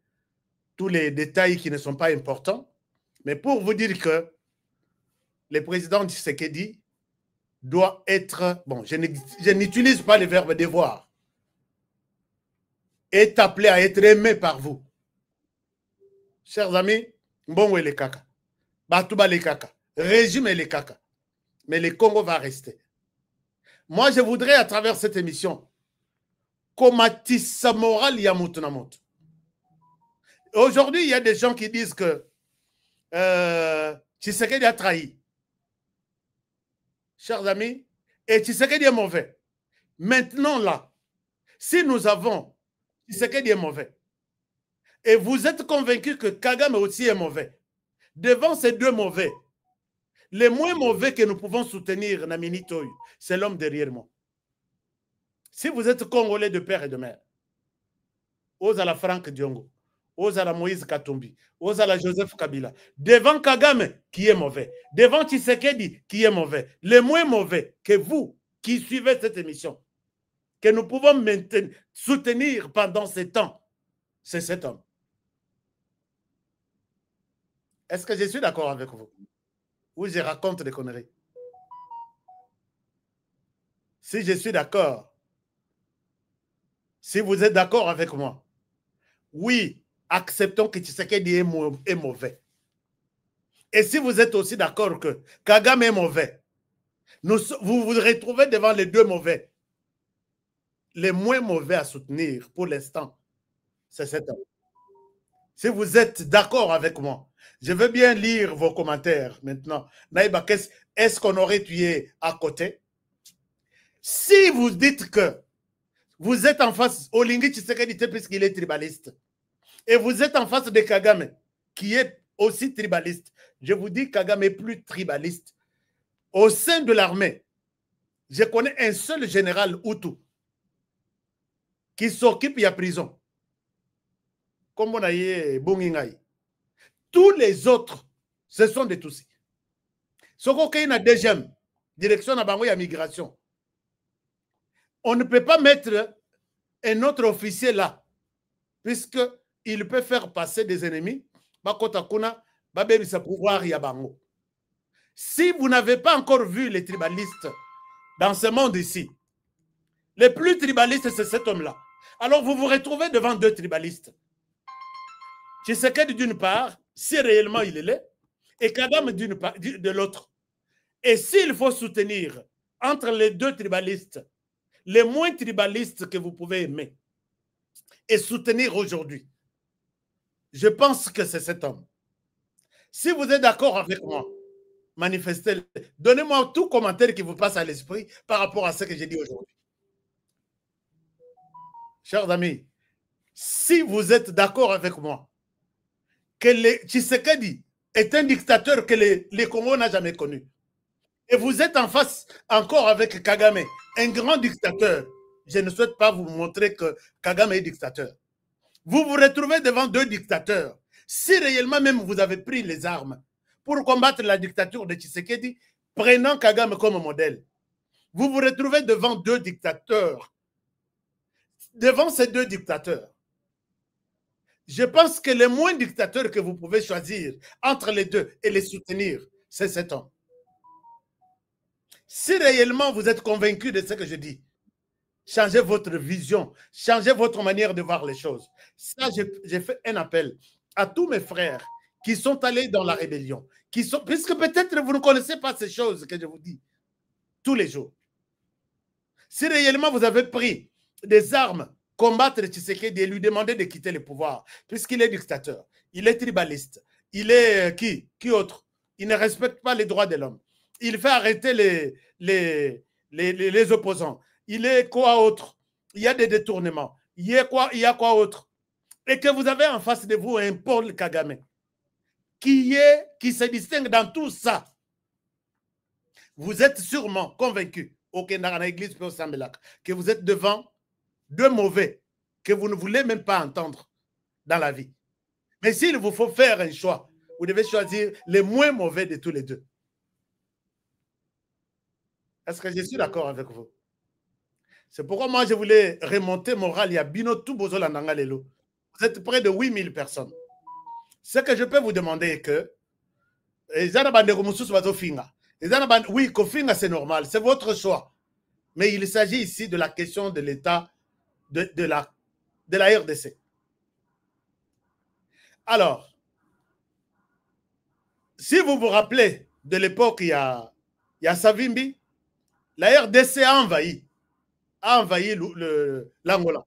Speaker 9: tous les détails qui ne sont pas importants. Mais pour vous dire que le président Tshisekedi doit être, bon, je n'utilise pas le verbe devoir, est appelé à être aimé par vous. Chers amis, bon les kaka, Batouba les kaka, régime les kaka, mais le Congo va rester. Moi, je voudrais à travers cette émission, komatissa moral yamutunamut. Aujourd'hui, il y a des gens qui disent que Tshisekedi a trahi. Chers amis, et Tshisekedi est mauvais. Maintenant là, si nous avons Tshisekedi est mauvais, et vous êtes convaincus que Kagame aussi est mauvais, devant ces deux mauvais, le moins mauvais que nous pouvons soutenir, Namini Toy, c'est l'homme derrière moi. Si vous êtes Congolais de père et de mère, Ozala Franck Diongo, Ozala Moïse Katumbi, Ozala Joseph Kabila, devant Kagame qui est mauvais, devant Tshisekedi qui est mauvais, le moins mauvais que vous qui suivez cette émission, que nous pouvons maintenir, soutenir pendant ce temps, c'est cet homme. Est-ce que je suis d'accord avec vous? Ou je raconte des conneries? Si je suis d'accord, si vous êtes d'accord avec moi, oui, acceptons que Tshisekedi est mauvais. Et si vous êtes aussi d'accord que Kagame est mauvais, vous vous retrouvez devant les deux mauvais. Les moins mauvais à soutenir pour l'instant, c'est cet homme. Si vous êtes d'accord avec moi, je veux bien lire vos commentaires maintenant. Naïba, est-ce qu'on aurait tué à côté? Si vous dites que vous êtes en face, Olingi Tshisekedi puisqu'il est tribaliste, et vous êtes en face de Kagame, qui est aussi tribaliste, je vous dis Kagame est plus tribaliste. Au sein de l'armée, je connais un seul général Hutu qui s'occupe de la prison. Comme on a dit, Bungingaï. Tous les autres, ce sont des Tutsis. Ce qu'on a deuxième direction à la migration. On ne peut pas mettre un autre officier là, puisqu'il peut faire passer des ennemis. Si vous n'avez pas encore vu les tribalistes dans ce monde ici, les plus tribalistes, c'est cet homme-là. Alors vous vous retrouvez devant deux tribalistes. Tshisekedi d'une part, si réellement il est là, et Kagame de l'autre. Et s'il faut soutenir entre les deux tribalistes, les moins tribalistes que vous pouvez aimer, et soutenir aujourd'hui, je pense que c'est cet homme. Si vous êtes d'accord avec moi, manifestez-le. Donnez-moi tout commentaire qui vous passe à l'esprit par rapport à ce que j'ai dit aujourd'hui. Chers amis, si vous êtes d'accord avec moi, que Tshisekedi est un dictateur que les Congo n'a jamais connu, et vous êtes en face encore avec Kagame, un grand dictateur, je ne souhaite pas vous montrer que Kagame est dictateur. Vous vous retrouvez devant deux dictateurs. Si réellement même vous avez pris les armes pour combattre la dictature de Tshisekedi, prenant Kagame comme modèle, vous vous retrouvez devant deux dictateurs. Devant ces deux dictateurs, je pense que le moins dictateur que vous pouvez choisir entre les deux et les soutenir, c'est cet homme. Si réellement vous êtes convaincu de ce que je dis, changez votre vision, changez votre manière de voir les choses. Ça, j'ai fait un appel à tous mes frères qui sont allés dans la rébellion, puisque peut-être vous ne connaissez pas ces choses que je vous dis tous les jours. Si réellement vous avez pris des armes, combattre Tshisekedi et lui demander de quitter le pouvoir, puisqu'il est dictateur, il est tribaliste, il est qui autre? Il ne respecte pas les droits de l'homme. Il fait arrêter les opposants. Il est quoi autre? Il y a des détournements. Il y a quoi autre? Et que vous avez en face de vous un Paul Kagame qui se distingue dans tout ça. Vous êtes sûrement convaincu que vous êtes devant deux mauvais que vous ne voulez même pas entendre dans la vie. Mais s'il vous faut faire un choix, vous devez choisir les moins mauvais de tous les deux. Est-ce que je suis d'accord avec vous? C'est pourquoi moi je voulais remonter moral. Il y a Bino Toubozo Landangalelo. Vous êtes près de 8000 personnes. Ce que je peux vous demander est que oui, Kofinga c'est normal, c'est votre choix. Mais il s'agit ici de la question de l'État de la RDC. Alors, si vous vous rappelez de l'époque, il y a Savimbi, la RDC a envahi l'Angola.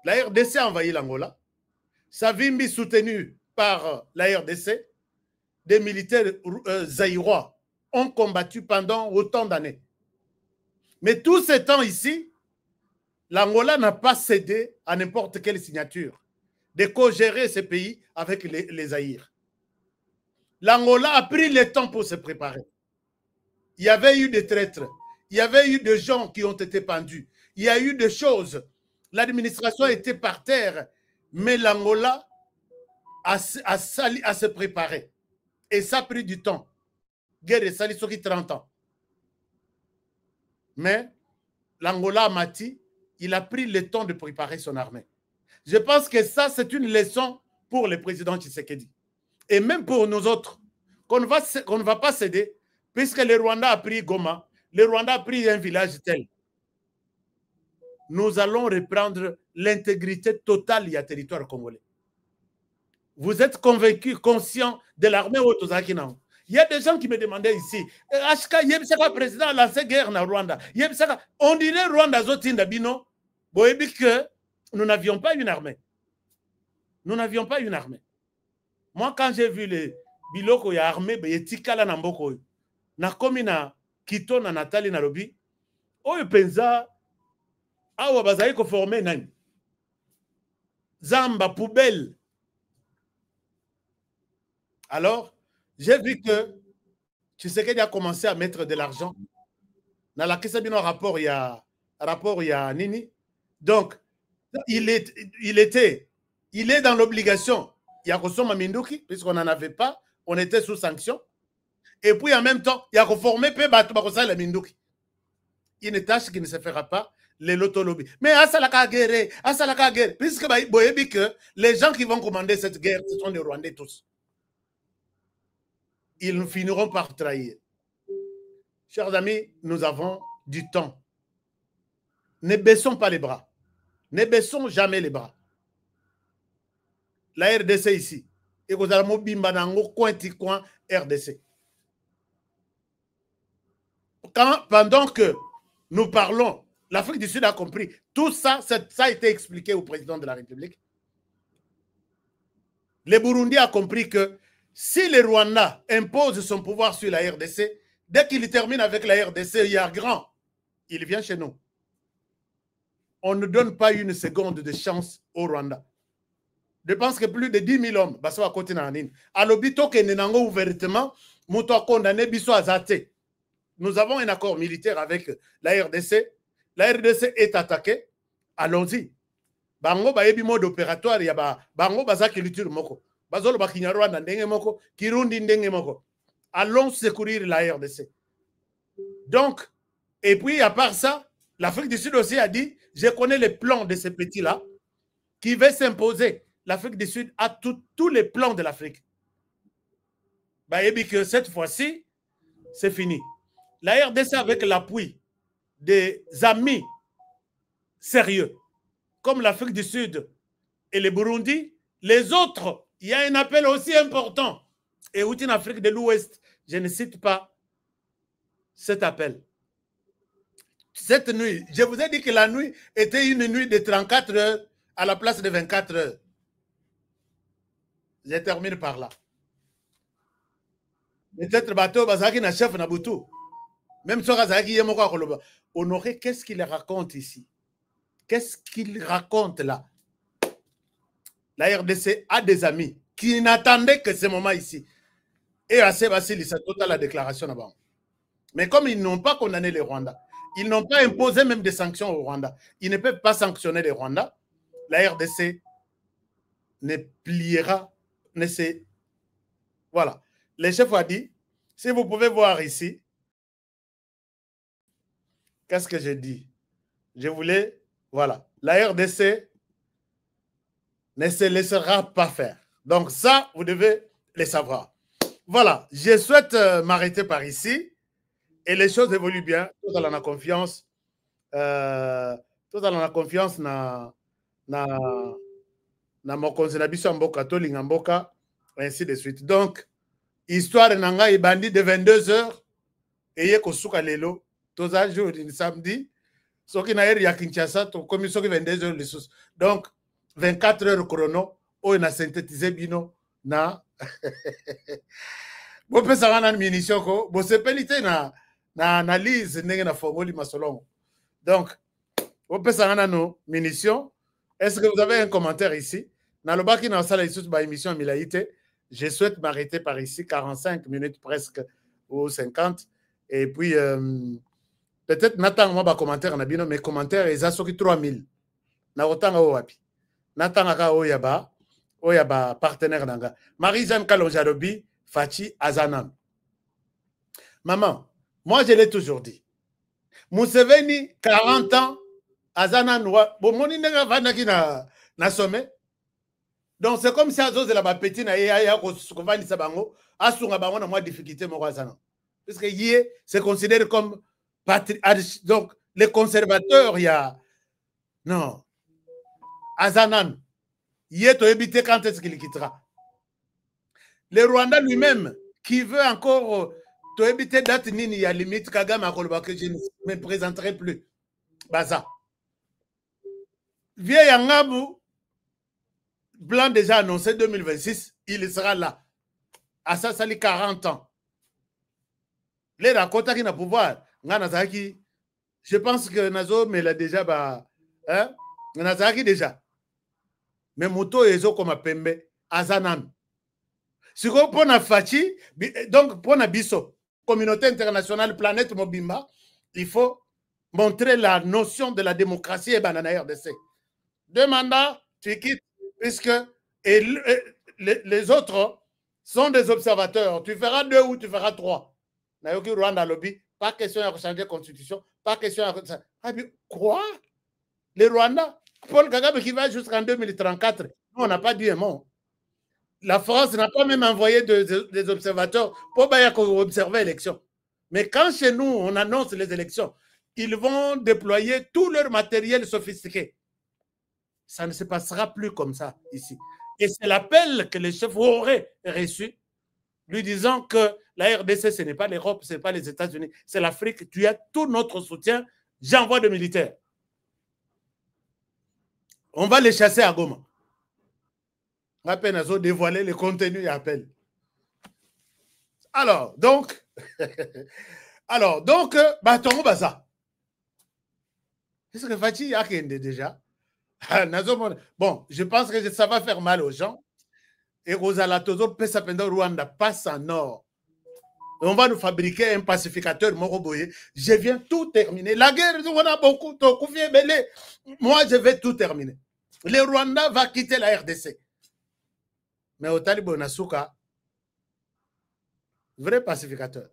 Speaker 9: La RDC a envahi l'Angola. Savimbi, soutenu par la RDC, des militaires zaïrois ont combattu pendant autant d'années. Mais tout ce temps ici, l'Angola n'a pas cédé à n'importe quelle signature de co-gérer ce pays avec les Zaïres. L'Angola a pris le temps pour se préparer. Il y avait eu des traîtres, il y avait eu des gens qui ont été pendus, il y a eu des choses. L'administration était par terre, mais l'Angola a se préparer. Et ça a pris du temps. Guerre de Sali Soki 30 ans. Mais l'Angola, Mati, il a pris le temps de préparer son armée. Je pense que ça, c'est une leçon pour le président Tshisekedi. Et même pour nous autres, qu'on ne va pas céder, puisque le Rwanda a pris Goma, le Rwanda a pris un village tel. Nous allons reprendre l'intégrité totale du territoire congolais. Vous êtes convaincus, conscients de l'armée Otozakinan. Il y a des gens qui me demandaient ici, le président a lancé guerre en Rwanda. On dirait Rwanda Zotinda Bino, que nous n'avions pas une armée. Nous n'avions pas une armée. Moi, quand j'ai vu les biloko ya armée, il y a Tikala Namboko. Na komi na Kito na Natali Narobi, oyo penza, awa bazali ko former nani. Zamba poubelle. Alors, j'ai vu que Tshisekedi a commencé à mettre de l'argent. Dans la question de rapport, il y a Nini. Donc, il est dans l'obligation. Il y a Kosoma Minduki, puisqu'on n'en avait pas, on était sous sanction. Et puis en même temps, il y a reformé la Minduki. Une tâche qui ne se fera pas, les lotolobi. Mais Asalaka guerre, puisque que les gens qui vont commander cette guerre, ce sont les Rwandais tous. Ils nous finiront par trahir. Chers amis, nous avons du temps. Ne baissons pas les bras. Ne baissons jamais les bras. La RDC ici. Et vous allez m'obimbanango coin RDC. Pendant que nous parlons, l'Afrique du Sud a compris. Tout ça, ça a été expliqué au président de la République. Le Burundi a compris que si le Rwanda impose son pouvoir sur la RDC, dès qu'il termine avec la RDC, il y a grand, il vient chez nous. on ne donne pas une seconde de chance au Rwanda. Je pense que plus de 10 000 hommes, à côté de Nanine. À l'hôpital, ouvertement, Mouto condamné Bisso Azate. Nous avons un accord militaire avec la RDC. La RDC est attaquée. Allons-y. Bango ba yebi mode opératoire ya ba bango baza culture moko. Bazolo ba Kinyarwanda ndenge moko, Kirundi ndenge moko. Allons secourir la RDC. Donc, et puis à part ça, l'Afrique du Sud aussi a dit, je connais les plans de ces petits-là qui veulent s'imposer. L'Afrique du Sud a tous les plans de l'Afrique. Bah, et que cette fois-ci, c'est fini. La RDC avec l'appui des amis sérieux, comme l'Afrique du Sud et le Burundi, les autres, il y a un appel aussi important. Et où en Afrique de l'Ouest, je ne cite pas cet appel. Cette nuit, je vous ai dit que la nuit était une nuit de 34 heures à la place de 24 heures. Je termine par là. Peut-être bateau bazaki na chef na butu. Même si Razaki Yemoko Koloba. Honoré, qu'est-ce qu'il raconte ici? Qu'est-ce qu'il raconte là? La RDC a des amis qui n'attendaient que ce moment ici. Et assez facile, c'est total la déclaration là-bas. Mais comme ils n'ont pas condamné les Rwandais, ils n'ont pas imposé même des sanctions au Rwanda, ils ne peuvent pas sanctionner les Rwandais, la RDC ne pliera, ne se... Voilà. Le chef a dit, si vous pouvez voir ici, qu'est-ce que j'ai dit? Je voulais, voilà, la RDC ne se laissera pas faire. Donc ça, vous devez le savoir. Voilà, je souhaite m'arrêter par ici et les choses évoluent bien. Tout à la confiance, na mon conseil Mboka, Tolinga Mboka, ainsi de suite. Donc, histoire nanga et bandit de 22 heures et yé kosuka lelo, tous les jours, samedi, ce qui n'a rien à Kinshasa, comme ce qui 22 heures les sous. Donc, 24 heures chrono, on a synthétisé bino na. Bon, peut ça va munition ko, bon c'est pelité na analyse n'engé na fongoli masolong. Donc, on peut ça va nos munitions. Est-ce que vous avez un commentaire ici? Na le baki na sala ici ba émission milaïté. Je souhaite m'arrêter par ici 45 minutes presque ou 50 et puis peut-être n'attends moi ba commentaire na bino mes commentaires ils a soki 3000. Na otanga o wapi. N'attends ka o yaba partenaire nanga. Marie-Jeanne Kalonjarobi Fachi Azanan. Maman, moi je l'ai toujours dit. Museveni, 40 ans, Azanan, bon, mon inenga vanaki na sommet. Donc c'est comme si Azo de la petite na ya kovani sabango, asunga bango na moi difficulté mo Azanan. Parce que yé c'est considéré comme donc les conservateurs il y a non. Azanan, yé to éviter quand est-ce qu'il quittera. Le Rwanda lui-même, qui veut encore te éviter date nini, il y a limite Kagame à Koloba que je ne me présenterai plus. Baza. Vieil Angabou, Blanc déjà annoncé 2026, il sera là. À ça, ça lui 40 ans. Les Rakota qui n'a pouvoir, je pense que Nazo, mais il a déjà, hein, Nazaki déjà. Mais Moto et Zo comme Pembe, Azanan. Si vous prenez un Fachi, donc pour la Bisso, communauté internationale, planète Mobimba, il faut montrer la notion de la démocratie et banana RDC. 2 mandats, tu quittes, puisque les autres sont des observateurs. Tu feras 2 ou tu feras 3. Nayoki Rwanda lobby, pas question de changer la constitution, pas question de... Quoi? Les Rwandais, Paul Kagame qui va jusqu'en 2034, nous on n'a pas dit un mot. La France n'a pas même envoyé des observateurs pour observer l'élection. Mais quand chez nous, on annonce les élections, ils vont déployer tout leur matériel sophistiqué. Ça ne se passera plus comme ça ici. Et c'est l'appel que les chefs auraient reçu, lui disant que la RDC, ce n'est pas l'Europe, ce n'est pas les États-Unis, c'est l'Afrique. Tu as tout notre soutien, j'envoie des militaires. On va les chasser à Goma. À peine à dévoiler le contenu et appel. Alors, donc, Batongo Baza. Est-ce que Fachi a déjà? Bon, je pense que ça va faire mal aux gens. Et Rosala Tozo Pesapendo Rwanda passe en or. On va nous fabriquer un pacificateur Moroboye. Je viens tout terminer. La guerre, on a beaucoup. Moi, je vais tout terminer. Le Rwanda va quitter la RDC. Mais au Talibo Nasuka, vrai pacificateur.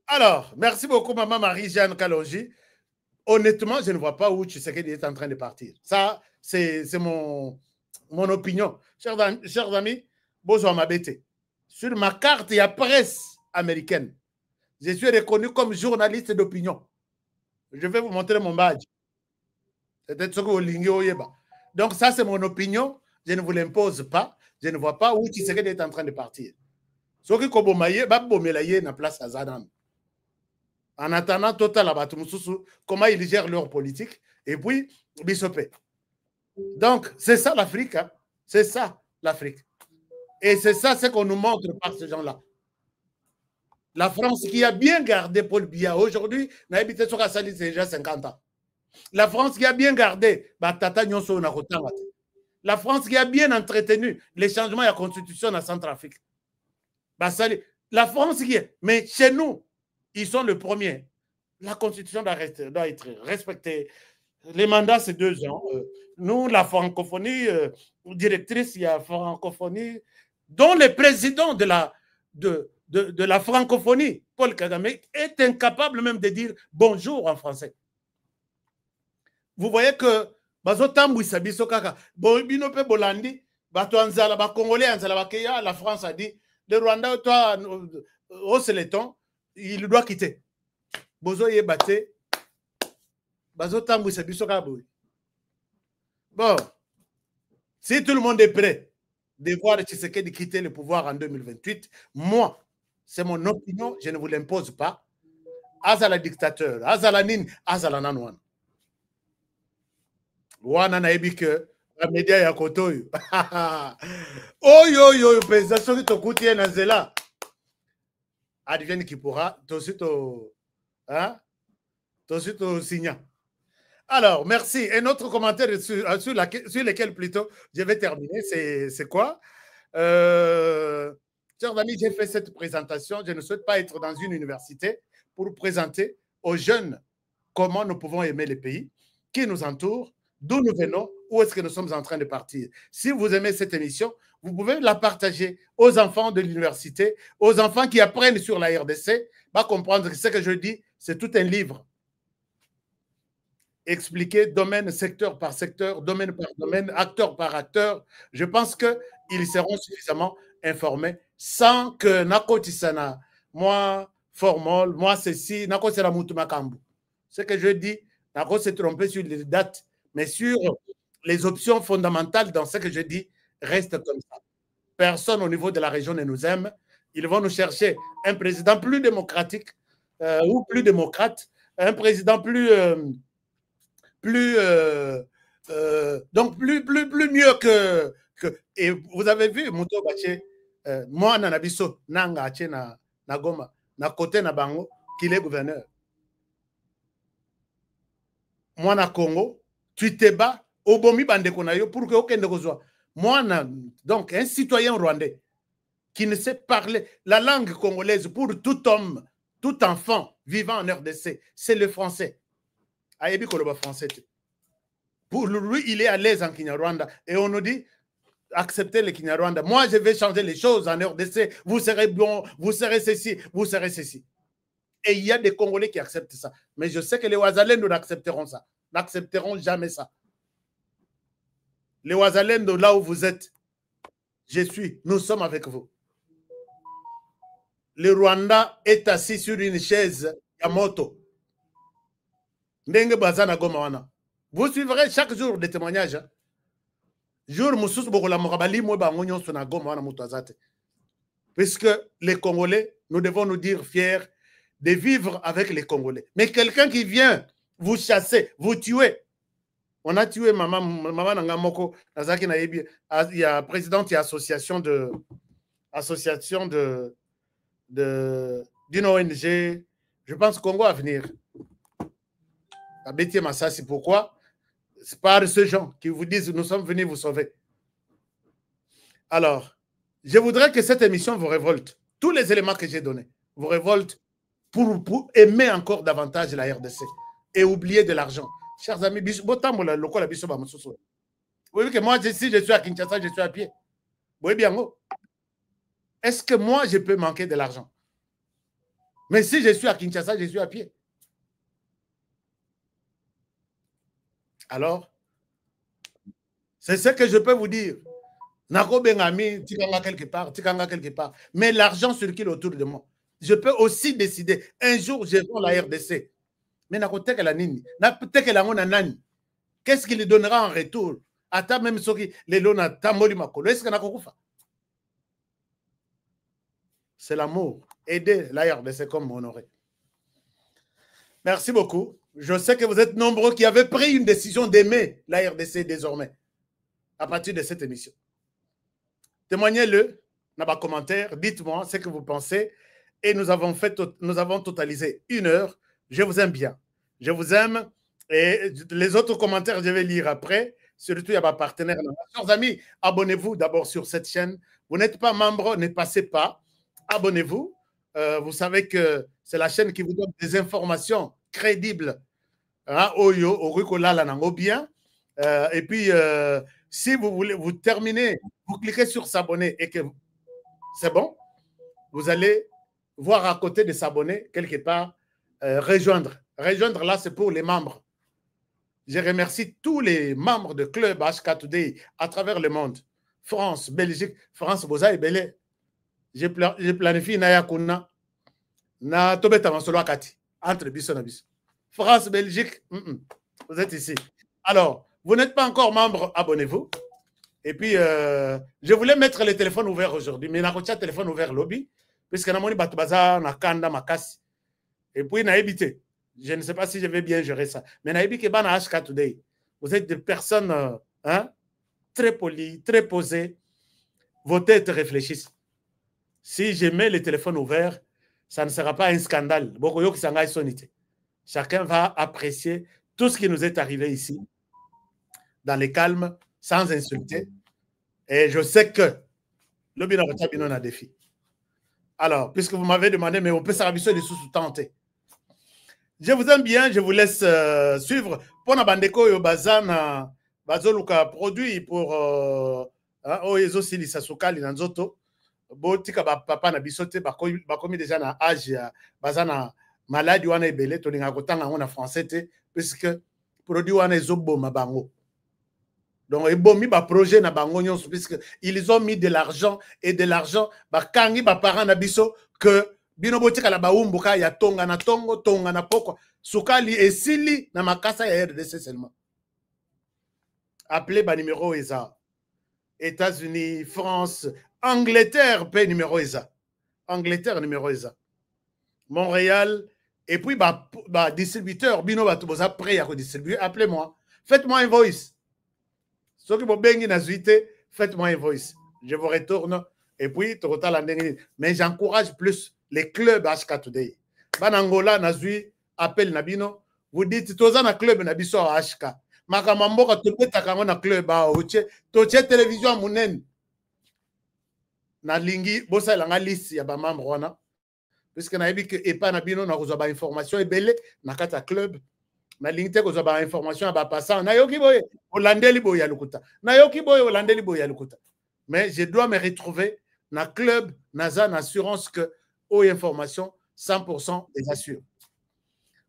Speaker 9: Alors, merci beaucoup, maman Marie-Jeanne Kalonji. Honnêtement, je ne vois pas où Tshisekedi est en train de partir. Ça, c'est mon opinion. Chers amis, bonjour ma bête. Sur ma carte, il y a presse américaine. Je suis reconnu comme journaliste d'opinion. Je vais vous montrer mon badge. C'est peut-être ce que vous l'ignorez. Donc, ça, c'est mon opinion. Je ne vous l'impose pas. Je ne vois pas où Tshisekedi est en train de partir. Ce qui est comme na place à Zadan. En attendant, Total comment ils gèrent leur politique. Et puis, Bissopé. Donc, c'est ça l'Afrique. Hein? C'est ça l'Afrique. Et c'est ça ce qu'on nous montre par ces gens-là. La France qui a bien gardé Paul Biya aujourd'hui, n'a habité sur Kassali, c'est déjà 50 ans. La France qui a bien gardé Tata Nyonso Nakotanga. La France qui a bien entretenu les changements de la constitution en Centrafrique. La France qui est. Mais chez nous, ils sont le premier. La constitution doit être respectée. Les mandats, c'est 2 ans. Nous, la francophonie, directrice, il y a francophonie, dont le président de la francophonie, Paul Kagame, est incapable même de dire bonjour en français. Vous voyez que la France a dit, le Rwanda, toi, au Séléton, il doit quitter. Bon, si tout le monde est prêt de voir Tshisekedi quitter le pouvoir en 2028, moi, c'est mon opinion, je ne vous l'impose pas. Azala dictateur, Azala nin, Azala nanouan. Wana na ebi que la média ya kotoyo. Oh yo yo, président, soki to koutie na zela. Advienne qui pourra, tosito, hein? Tosito signa. Alors, merci. Un autre commentaire sur lequel plutôt je vais terminer, c'est quoi? Chers amis, j'ai fait cette présentation. Je ne souhaite pas être dans une université pour présenter aux jeunes comment nous pouvons aimer les pays qui nous entourent, d'où nous venons, où est-ce que nous sommes en train de partir. Si vous aimez cette émission, vous pouvez la partager aux enfants de l'université, aux enfants qui apprennent sur la RDC, va comprendre que ce que je dis, c'est tout un livre. Expliquer domaine, secteur par secteur, domaine par domaine, acteur par acteur. Je pense qu'ils seront suffisamment informés sans que Nakotisana, moi, formol, moi, ceci, Nakosera Mutumakambu. Ce que je dis, Nako s'est trompé sur les dates, mais sur les options fondamentales dans ce que je dis, reste comme ça. Personne au niveau de la région ne nous aime. Ils vont nous chercher un président plus démocratique ou plus démocrate, un président donc plus mieux que et vous avez vu Mouto Baché moi nanabiso nanga ache na Goma na côté na bango qu'il est gouverneur. Moi na Congo tu te bats au bomi bandeko na yo pour que okende kozwa moi donc un citoyen rwandais qui ne sait parler la langue congolaise pour tout homme, tout enfant vivant en RDC, c'est le français. Ayebi koloba français. Pour lui, il est à l'aise en Kinyarwanda. Et on nous dit, acceptez le Kinyarwanda. Moi, je vais changer les choses en RDC. Vous serez bon, vous serez ceci, vous serez ceci. Et il y a des Congolais qui acceptent ça. Mais je sais que les Ouazalendo n'accepteront ça. N'accepteront jamais ça. Les Ouazalendo, là où vous êtes, nous sommes avec vous. Le Rwanda est assis sur une chaise à moto. Vous suivrez chaque jour des témoignages. Puisque les Congolais, nous devons nous dire fiers de vivre avec les Congolais. Mais quelqu'un qui vient vous chasser, vous tuer. On a tué maman Nangamoko, il y a présidente et association d'une ONG, je pense Congo Avenir. À Bétier Massassi, pourquoi? C'est par ceux gens qui vous disent nous sommes venus vous sauver. Alors, je voudrais que cette émission vous révolte. Tous les éléments que j'ai donnés vous révoltent pour aimer encore davantage la RDC et oublier de l'argent. Chers amis, vous voyez que moi, si je suis à Kinshasa, je suis à pied. Vous voyez bien, est-ce que moi, je peux manquer de l'argent? Mais si je suis à Kinshasa, je suis à pied. Alors, c'est ce que je peux vous dire. Nako Bengami, Tikanga quelque part, Tikanga quelque part. Mais l'argent circule autour de moi. Je peux aussi décider. Un jour, je vends la RDC. Mais Nako Teke la Nini. Teke la Mona Nani. Qu'est-ce qu'il lui donnera en retour? Ata même ceux qui les lona tamoli makolo. Est-ce que Nako Koufa? C'est l'amour. Aider la RDC comme honoré. Merci beaucoup. Je sais que vous êtes nombreux qui avez pris une décision d'aimer la RDC désormais, à partir de cette émission. Témoignez-le dans vos commentaires, dites-moi ce que vous pensez. Et nous avons totalisé 1 heure. Je vous aime bien. Je vous aime. Et les autres commentaires, je vais lire après. Surtout, il y a ma partenaire. Chers amis, abonnez-vous d'abord sur cette chaîne. Vous n'êtes pas membre, ne passez pas. Abonnez-vous. Vous savez que c'est la chaîne qui vous donne des informations crédibles. Oyo, Orikola, Lanango, bien. Et puis, si vous voulez, vous terminez, vous cliquez sur s'abonner et que c'est bon, vous allez voir à côté de s'abonner, quelque part, rejoindre. Rejoindre, là, c'est pour les membres. Je remercie tous les membres de Club HK Today à travers le monde. France, Belgique, France, Boza et Belé. J'ai planifié Naya Kuna, na Tobeta Mansolo Akati, entre Bisso et Bisso. France, Belgique, vous êtes ici. Alors, vous n'êtes pas encore membre, abonnez-vous. Et puis, je voulais mettre le téléphone ouvert aujourd'hui, mais je n'ai téléphone ouvert lobby, puisque je n'ai pas Kanda Makasi. Et puis, je ne sais pas si je vais bien gérer ça. Mais je n'ai pas HK Today. Vous êtes des personnes très polies, très posées. Vos têtes réfléchissent. Si je mets le téléphone ouvert, ça ne sera pas un scandale. Chacun va apprécier tout ce qui nous est arrivé ici, dans le calme, sans insulter. Et je sais que le bilan a un défi. Alors, puisque vous m'avez demandé, mais on peut s'arrêter des sous-tenter. Je vous aime bien, je vous laisse suivre. Pour la bandeko yo bazana bazoluka produit pour oyezo silisa sukali na nzoto. Botika ba papa na bisote ba komi déjà na âge bazana maladie wana ebele tolinga kotanga ngona français te puisque produit wana ezoboma bango. Donc ebomi ba projet na bango nyonso puisque ils ont mis de l'argent et de l'argent ba kangi ba parents na biso que bino botika la baumbuka ya tonga na tongo tonga na poko sukali esili na makasa ya RDC seulement. Appelez ba numéro ESA. États-Unis, France, Angleterre, paie numéro ESA. Angleterre, numéro ESA. Montréal, et puis, distributeur, bino batuboza prêt à redistribuer, appelez-moi. Faites-moi un voice. Ceux qui m'ont faites-moi un voice. Je vous retourne, et puis, mais j'encourage plus les clubs HK Today. Banangola, Nazui, appel Nabino, vous dites, tous na club Nabiso HK. Makamamboka, tout le temps, na club, toche télévision, mounen. Na lingi bosa la liste ya ba membre wana puisque na yebi que epa na bino na kozwa ba information ebele na kata club na lingi te kozwa ba information ba passant na yoki boye olandeli boye lukuta na yoki boye olandeli boye lukuta mais je dois me retrouver na club naza na assurance que o information 100% des assure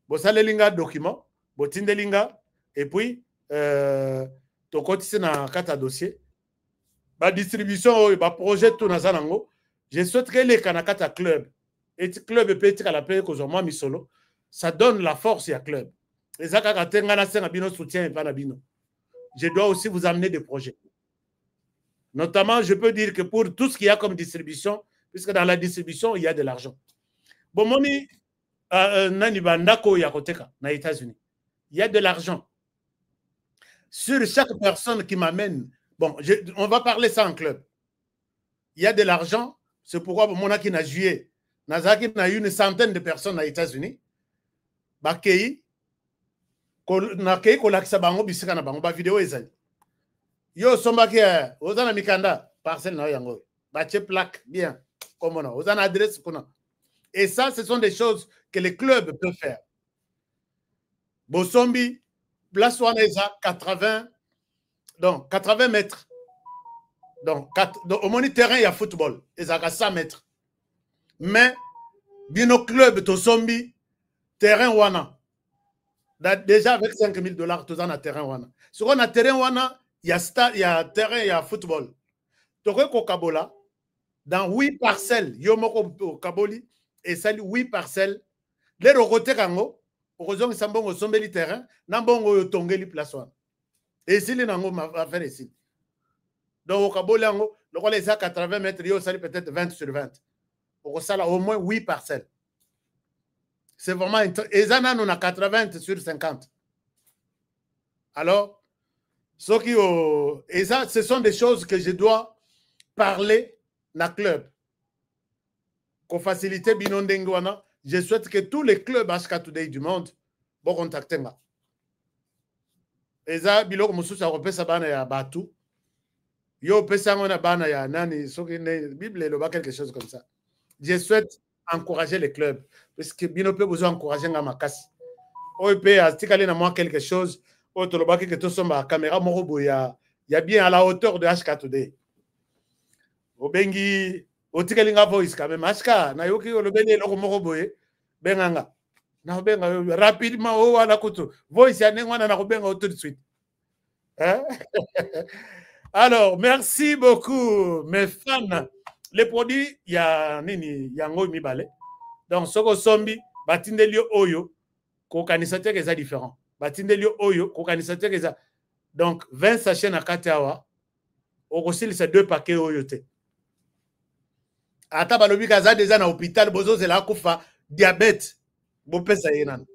Speaker 9: bosa le linga document botinde linga et puis to kotise na kata dossier. La distribution, le projet tout nazanango. Je souhaiterais les Kanakata club. Et club peut être à la paix que moi solo. Ça donne la force à club. Les Akatengana Sengabino soutien et Panabino. Je dois aussi vous amener des projets. Notamment, je peux dire que pour tout ce qu'il y a comme distribution, puisque dans la distribution, il y a de l'argent. Bon, moni, nani bandako yakoteka na États-Unis. Il y a de l'argent. Sur chaque personne qui m'amène. Bon, on va parler ça en club. Il y a de l'argent, c'est pourquoi mon qui n'a juillet, Nazaki n'a eu une centaine de personnes aux États-Unis. Bakei, nakei kolakisa bango bisika na bango ba vidéo ezali yo sombaki ozana mikanda parcelle na yango bache plaque bien comme on a ozana adresse kuna. Et ça ce sont des choses que les clubs peuvent faire. Bosombi place wana eza 80 mètres. Donc au moins terrain il y a football ezaka 100 mètres. Mais bino club to sombi terrain wana déjà avec $5,000 tous en terrain wana. Sur on a terrain wana il y a terrain il y a football. Toko ko kabola dans 8 parcelles yomoko kaboli et ça 8 parcelles les rokote kango okozong sambongo sombeli terrain nambongo yo tongeli place wana. Et si les nango va faire ici. Donc au kabola ngo le les 80 mètres yo ça peut-être 20 sur 20. Au moins 8 parcelles. C'est vraiment... Et ça, on a 80 sur 50. Alors, et ça, ce sont des choses que je dois parler dans le club. Pour faciliter Binondengwana, je souhaite que tous les clubs HK Today du monde vont contacter moi. Et ça, Bilok Moussou, ça repère ça à Batou. Yo, Pessang, on a bana ya Nani, Bible, il y a quelque chose comme ça. Je souhaite encourager les clubs. Parce que bien peut besoin d'encourager ma casse. OEP a ticalé dans moi quelque chose. Otolobaki que tout somba caméra morobo ya bien à la hauteur de HK Today. Obengi otikalinga voice quand même HK na yoki olobeni loko morobo benganga. Na benga rapidement o wala kutu. Voice ya nengwana na kobenga tout de suite. Hein? Alors, merci beaucoup mes fans. Les produits, il y a nini, yango mibale. Donc, soko sombi, batindelio oyo, kokanisate keza différent. Batindelio oyo, kokanisate keza. Donc, 20 sachets na kateawa, okosil c'est 2 paquets oyo te. Ata balobi kaza déjà na hôpital, bozo zela kufa diabète, bopesa yenan.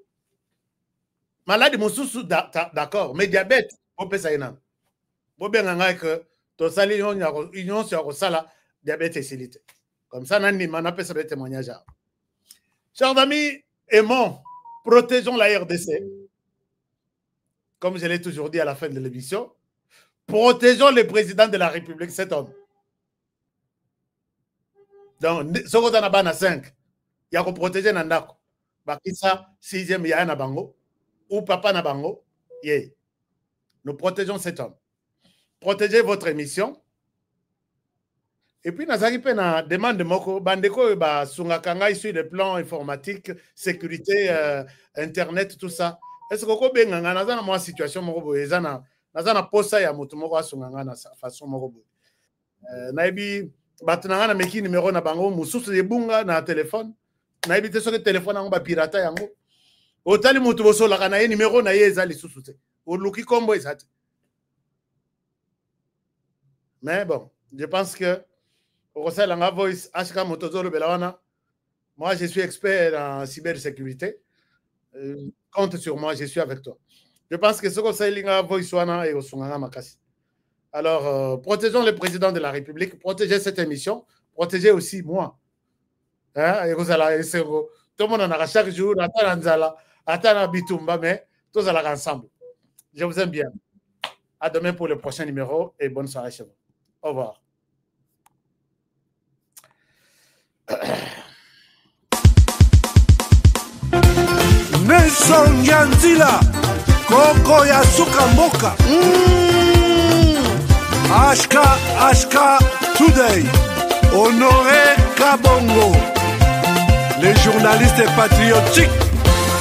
Speaker 9: Maladie mosusu d'accord, mais diabète, bopesa yenan. Bobenganga que to sali union sur sala diabète et célité. Comme ça, Nani m'en appelle ça des témoignages. Chers amis, aimons, protégeons la RDC. Comme je l'ai toujours dit à la fin de l'émission, protégeons le président de la République, cet homme. Donc, ce qu'on a ban à 5, il y a qu'on protéger Nandako. Bakissa, 6e, il y a un Nabango, ou Papa Nabango, yeah. Nous protégeons cet homme. Protégez votre émission. Et puis, nous avons une demande de Moko, Bandeko, Sungakanga, sur le plan informatique, sécurité, Internet, tout ça. Est-ce que vous avez une situation Moko, vous avez une posa ya moto Moko, Sunganga, na façon Moko. Naibi, batunanga na meki numéro na bango, mususu de bunga na téléphone. Naibi, te soke téléphone yango ba pirata yango. Otali moto boso la kana ye numéro na ye ezali susu te. Oluki kombo ezati. Mais bon, je pense que moi, je suis expert en cybersécurité. Compte sur moi, je suis avec toi. Je pense que ce que c'est voice wana et osunganga makasi. Alors, protégeons le président de la République, protégez cette émission, protégez aussi moi. Hein? Et vous allez, tout le monde en a chaque jour, attends bitumba, mais tous allons ensemble. Je vous aime bien. À demain pour le prochain numéro et bonne soirée chez vous. Au revoir.
Speaker 10: Nelson Yanzila Koko ya Suka Mboka HK Today Honoré Kabongo les journalistes patriotiques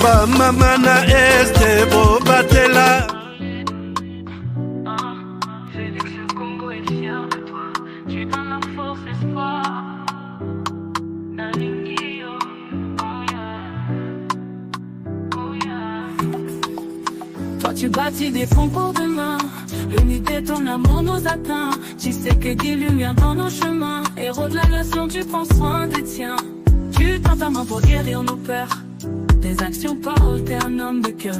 Speaker 10: Bamamana Este Bobatela.
Speaker 2: Tu bâtis des ponts pour demain. L'unité de ton amour nous atteint. Tu sais que des lumières dans nos chemins. Héros de la nation, tu prends soin des tiens. Tu tends ta main pour guérir nos peurs. Tes actions parlent, t'es un homme de cœur.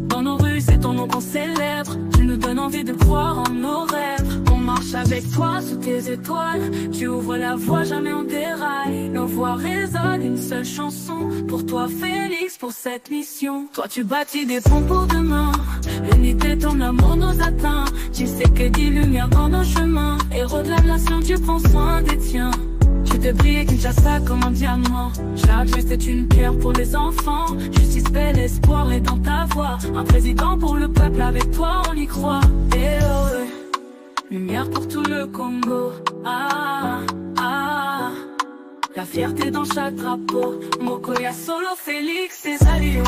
Speaker 2: Dans nos rues, c'est ton nom qu'on célèbre. Tu nous donnes envie de croire en nos rêves. On marche avec Avec toi sous tes étoiles, tu ouvres la voie, jamais on déraille. Nos voix résonnent, une seule chanson. Pour toi Félix, pour cette mission. Toi tu bâtis des ponts pour demain. L'unité, ton amour nous atteint. Tu sais que des lumières dans nos chemins. Héros de la nation, tu prends soin des tiens. Tu te brilles Kinshasa comme un diamant. Chaque geste est une pierre pour les enfants. Justice, paix, l'espoir est dans ta voix. Un président pour le peuple, avec toi on y croit. Et oh, lumière pour tout le Congo. Ah, ah. La fierté dans chaque drapeau. Mokoya Solo, Félix et Salio.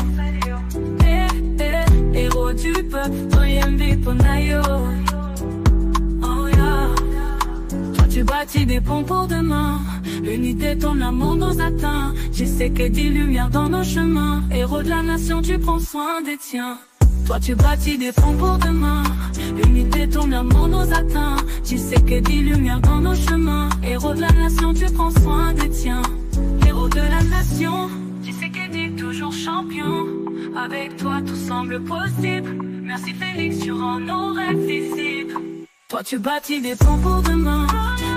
Speaker 2: Héros du peuple, Toyembi Ponayo. Oh yeah. Toi tu bâtis des ponts pour demain. L'unité, ton amour nous atteint. Je sais que des lumières dans nos chemins. Héros de la nation, tu prends soin des tiens. Toi tu bâtis des ponts pour demain. L'unité, ton amour nous atteint. Tu sais que des lumières dans nos chemins. Héros de la nation, tu prends soin des tiens. Héros de la nation, tu sais que t'es toujours champion. Avec toi tout semble possible. Merci Félix, tu rends nos rêves visibles. Toi tu bâtis des ponts pour demain.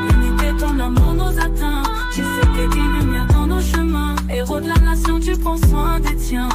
Speaker 2: L'unité, ton amour nous atteint. Tu sais que des lumières dans nos chemins. Héros de la nation, tu prends soin des tiens.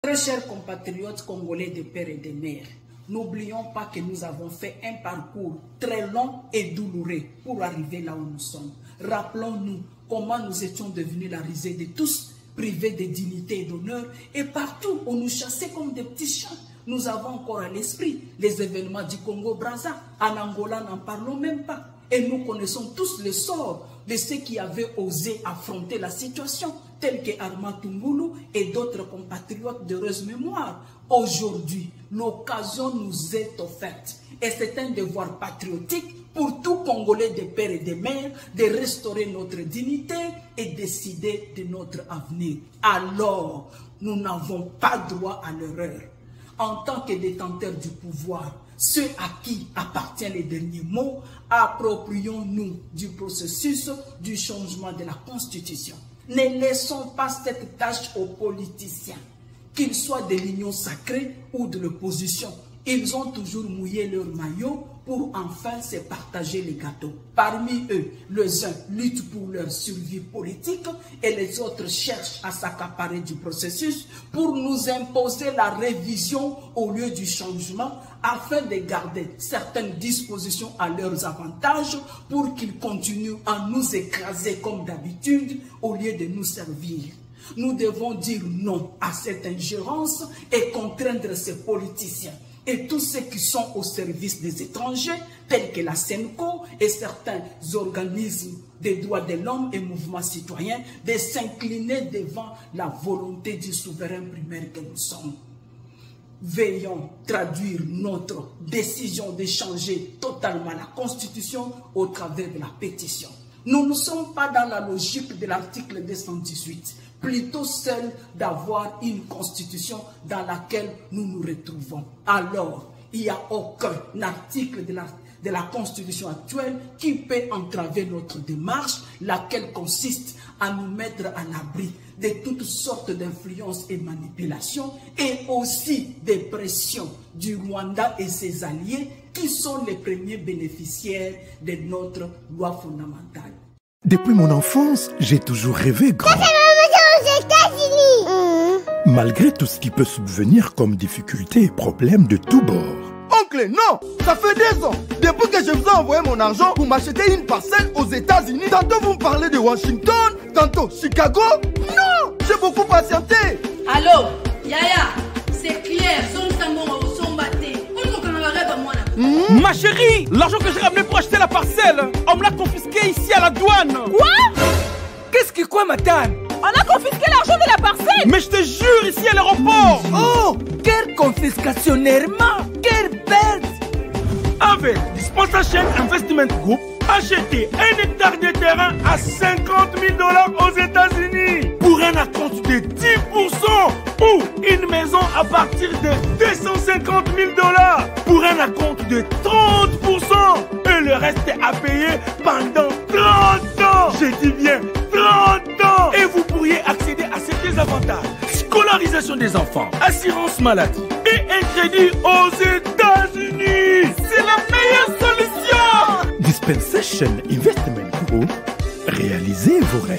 Speaker 11: Très chers compatriotes congolais de père et de mère, n'oublions pas que nous avons fait un parcours très long et douloureux pour arriver là où nous sommes. Rappelons-nous comment nous étions devenus la risée de tous, privés de dignité et d'honneur, et partout on nous chassait comme des petits chats. Nous avons encore à l'esprit les événements du Congo-Brazza. En Angola, n'en parlons même pas. Et nous connaissons tous le sort de ceux qui avaient osé affronter la situation, tels que Armand Tungulu et d'autres compatriotes d'heureuse mémoire. Aujourd'hui, l'occasion nous est offerte. Et c'est un devoir patriotique pour tout Congolais de père et de mère de restaurer notre dignité et décider de notre avenir. Alors, nous n'avons pas droit à l'erreur. En tant que détenteurs du pouvoir, ceux à qui appartient les derniers mots, approprions-nous du processus du changement de la Constitution. Ne laissons pas cette tâche aux politiciens, qu'ils soient de l'union sacrée ou de l'opposition. Ils ont toujours mouillé leur maillot pour enfin se partager les gâteaux. Parmi eux, les uns luttent pour leur survie politique et les autres cherchent à s'accaparer du processus pour nous imposer la révision au lieu du changement afin de garder certaines dispositions à leurs avantages pour qu'ils continuent à nous écraser comme d'habitude au lieu de nous servir. Nous devons dire non à cette ingérence et contraindre ces politiciens et tous ceux qui sont au service des étrangers, tels que la SENCO et certains organismes des droits de l'homme et mouvements citoyens, de s'incliner devant la volonté du souverain primaire que nous sommes. Veillons traduire notre décision de changer totalement la Constitution au travers de la pétition. Nous ne sommes pas dans la logique de l'article 218, plutôt celle d'avoir une constitution dans laquelle nous nous retrouvons. Alors, il n'y a aucun article de la constitution actuelle qui peut entraver notre démarche, laquelle consiste à nous mettre à l'abri de toutes sortes d'influences et manipulations, et aussi des pressions du Rwanda et ses alliés, qui sont les premiers bénéficiaires de notre loi fondamentale.
Speaker 3: Depuis mon enfance, j'ai toujours rêvé grand.
Speaker 12: aux États-Unis.
Speaker 3: Malgré tout ce qui peut subvenir comme difficultés et problèmes de tous bords.
Speaker 1: Oncle, non! Ça fait 2 ans! Depuis que je vous ai envoyé mon argent pour m'acheter une parcelle aux États-Unis, tantôt vous me parlez de Washington, tantôt Chicago. Non! J'ai beaucoup patienté!
Speaker 4: Allô? Yaya, c'est clair,
Speaker 7: Ma chérie, l'argent que j'ai ramené pour acheter la parcelle, on me l'a confisqué ici à la douane.
Speaker 6: Quoi?
Speaker 7: Qu'est-ce que quoi, Matane?
Speaker 6: On a confisqué l'argent de la parcelle.
Speaker 7: Mais je te jure, ici à l'aéroport. Oh, quelle confiscationnairement. Quelle perte. Avec Dispensation Investment Group, achetez 1 hectare de terrain à 50 000 $ aux États-Unis pour un acompte de 10% ou une maison à partir de 250 000 $ pour un acompte de 30% et le reste à payer pendant 30 ans. Je dis bien 30 ans. Et vous pourriez accéder à ces avantages: scolarisation des enfants, assurance maladie et un crédit aux États-Unis. C'est
Speaker 3: Station Investment Group, réalisez vos rêves.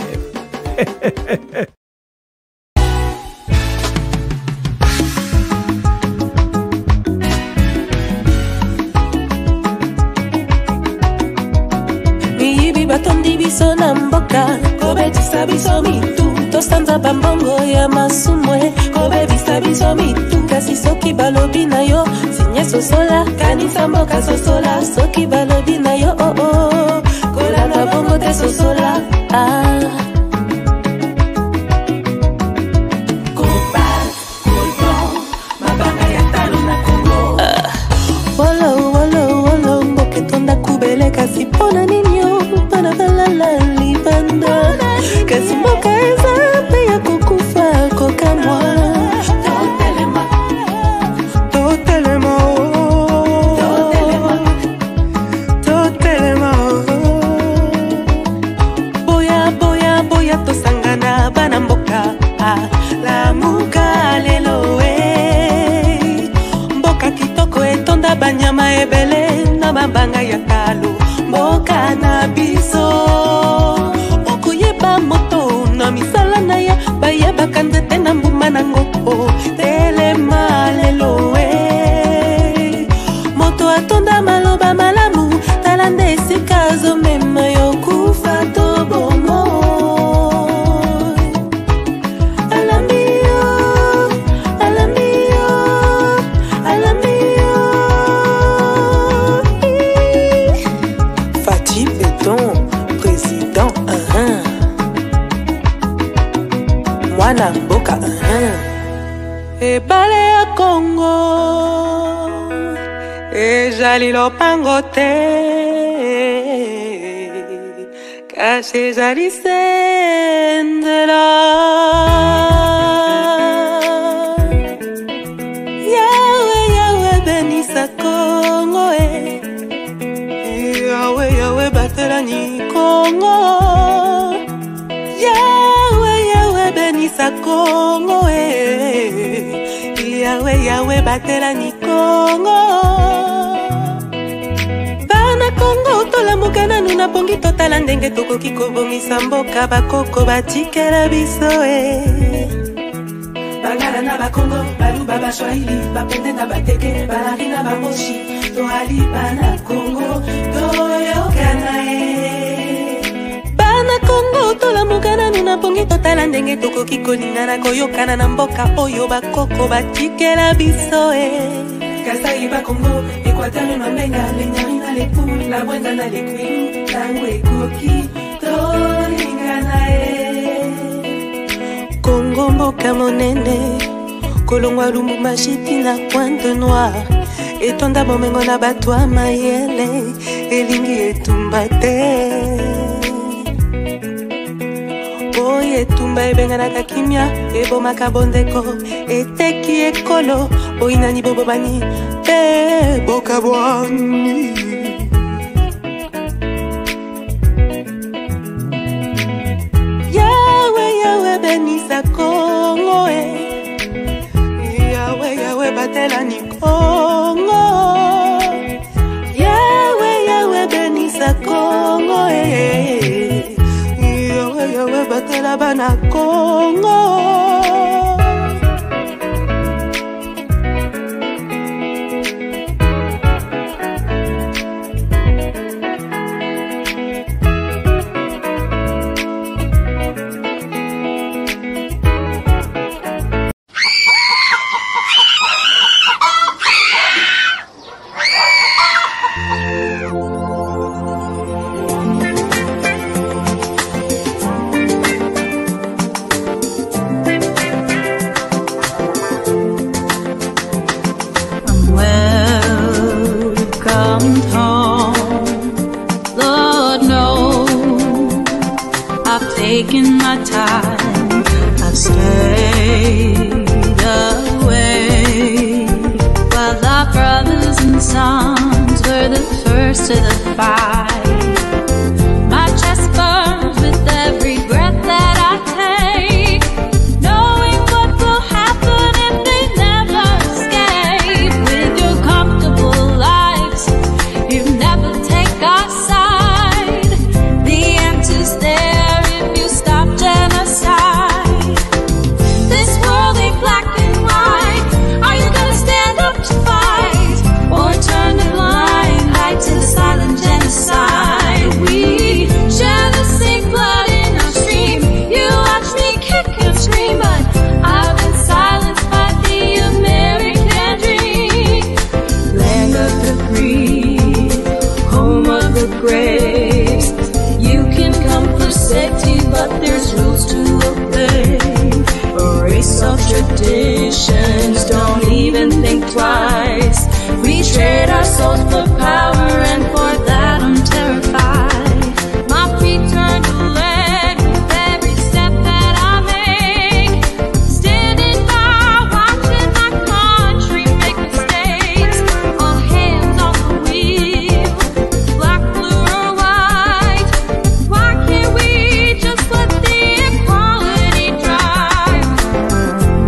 Speaker 13: Batondi biso na mboka kobetisa biso mitu tosanza bambongo ya masumwe kobebisa biso mitu kasi soki balobi na yo sinye sosola kanisa mboka sosola soki balobi na yo oh oh kolanda bongo te sosola mabanga ya talo na Kongo wolo wolo wolo mboke tonda kubele kasi pona ninyo libanda kasi mboka eza mpe ya kokufa kokamwa totelema boya tosangana bana mboka lamuka lelo mboka kitoko etonda banyama ebele na mabanga ya talo mboka na biso okoyeba moto na misala na ya bayebaka nzete na mbuma nango telema lelo moto atonda maloba malamu tala nde esika azomema yo kufa to bomo na mboka ebale ya Kongo ezali lopango te kasi ezali sendela yawe benisa Kongo yawe batelani Kongo benisa Kongo yawe batelani Kongo bana Kongo tolamuka nanu na bongi totala ndenge tokoki kobongisa mboka bakoko batikela biso bangala na bakongo baluba bashwahili bapende na bateke balari na bamoshi toali bana Kongo toyokana bana Kongo tolamuka nanu na bongi totala ndenge tokoki kolingana koyokana na mboka oyo bakoko batikela biso Kasai bakongo Equateur na mbenga lenyari na lepu la bwenza na lekwiru tango ekoki tolingana Kongo mboka monene kolongwa Lumumba shiti na Pointe Noire etonda bomengo na bato ya mayele elingi etumba te oye etumba ebenganaka kimia ebomaka bondeko eteki ekolo boinani bobobani pe bokabwani yawe benisa Kongo yawe batelani Kongo yawe benisa Kongo yawe batela bana Kongo
Speaker 2: taken my time, I've stayed away, while our brothers and sons were the first to the fight. My chest burns with every breath that I take, knowing what will happen if they never escape. With your comfortable lives, you never take our side.
Speaker 14: of the free, home of the great. You can come for safety, but there's rules to obey. Erase all traditions, don't even think twice. We trade our souls for power, and for that I'm terrified. My feet turn to lead with every step that I make. Standing by, watching my country make mistakes. All hands on the wheel, black, blue, or white. Why can't we just let the equality drive?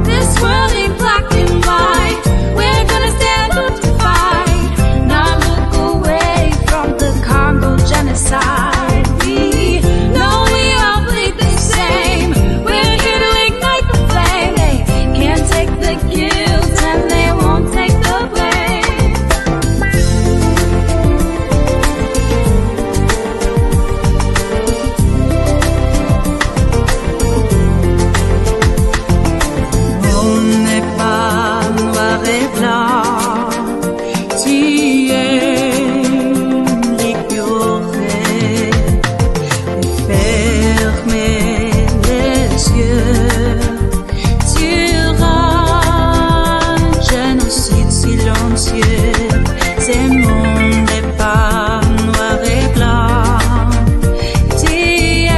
Speaker 14: This world ain't black and white. We're gonna stand up to fight, not look away from the Congo genocide. We know we all bleed the same. We're here to ignite the flame. They can't take the guilt and they won't take the blame. On n'est pas noir et blanc, tu es l'ignorer. Fermez les yeux sur un génocide silencieux. Ce monde n'est pas noir et blanc, tu es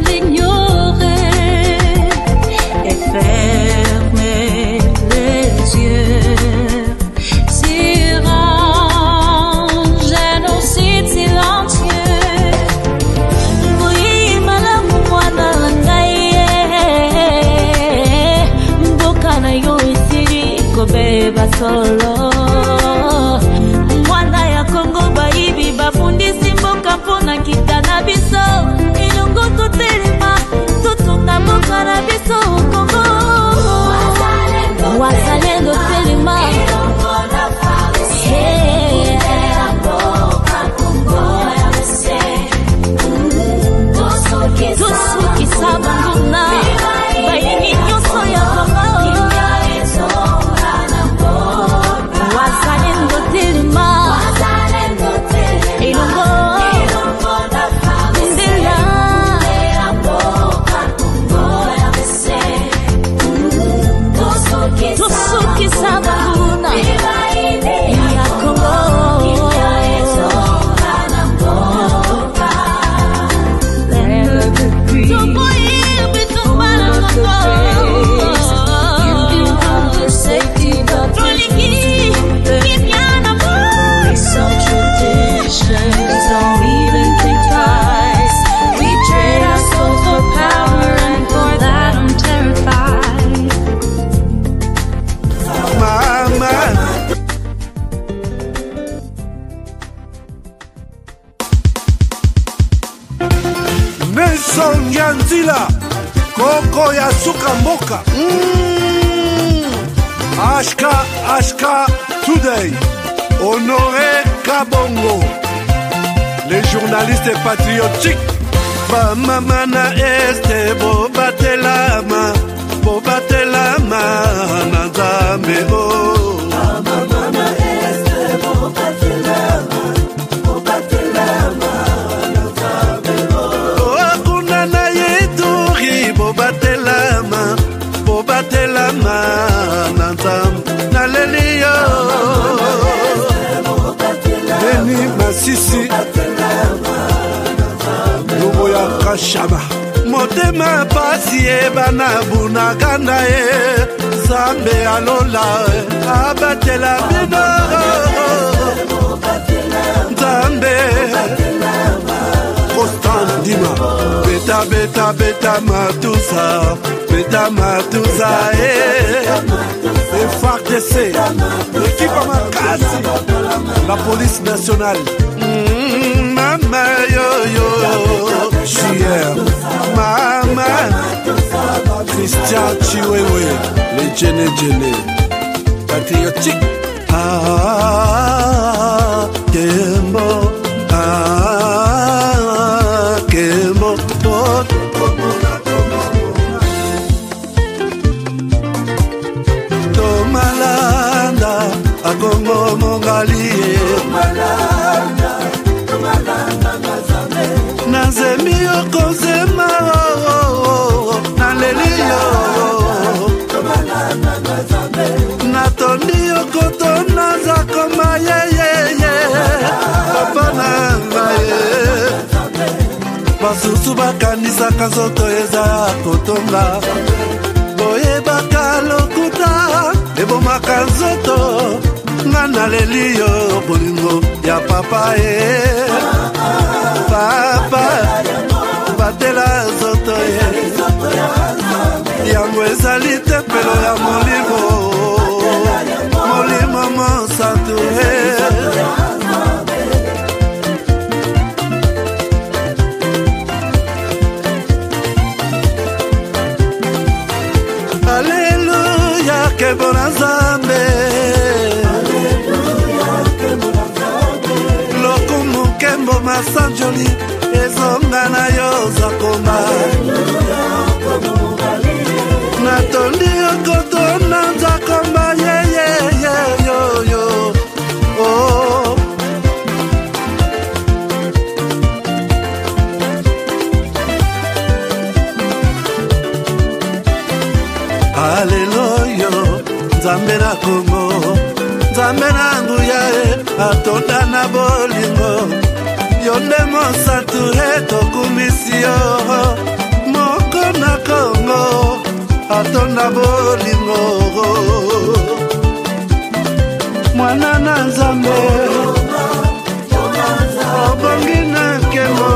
Speaker 14: l'ignorer. Et fermez les yeux sur un génocide silencieux. Oui, malamu mwana langaye, mboka na yo isiri kobeba solo. Mwana ya Kongo baibi bafundisi mboka mpona kitana biso. Ilungu tutelema, tutunga mboka na biso Kongo. Wazalendo telema, tusuki sabanguna, bayini nyoso ya Kongo. Wazalendo telema, ilungo ndela, tusuki sabanguna ya Kongo. Don't even think twice. We trade our souls for power, and for that I'm terrified.
Speaker 10: Mama. Nelson Yanzila, Koko ya suka mboka. Ashka Today, Honoré Kabongo, les journalistes patriotiques. Mama na este bobatelama na Nzambe o. Mama na este bobatelama na Nzambe o. Kuna na yeturi bobatelama na Nzambe na lelio. Beni Masisi Lubo ya Kashama Motema pasi ebana bunagana e Zambe alola abatela bino Zambe Constant Dima Beta matusa FARDC l'équipe à Makasi la police nationale Mama yo JR Mama Christian Chiwewe les Djene patriotique Kembo Tomalanda Akongo Mokembo mongali Nazemi okozema Naleli yo Natondi okoto nazakoma ye Papa nanga ye Basusu bakanisaka nzoto eza kotonga Boyebaka lokuta ebomaka nzoto nga naleli yo bolingo ya papa ye Papa batela nzoto ye yango ezali tempelo ya molimo molimo mosantu Alléluia kebona Nzambe Lokumu kembo masanjoli ezonga na yo zakoma Natondi okoto na zakoma yo oh Haleluya Nzambe na Kongo Nzambe na nguya atonda na bolingo Yonde mosatu tokumisi yo Moko na Kongo atonda bolingo Mwana na Nzambe Obongi na kemo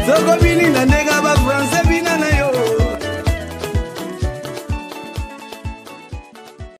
Speaker 15: Soko bini na nega ba français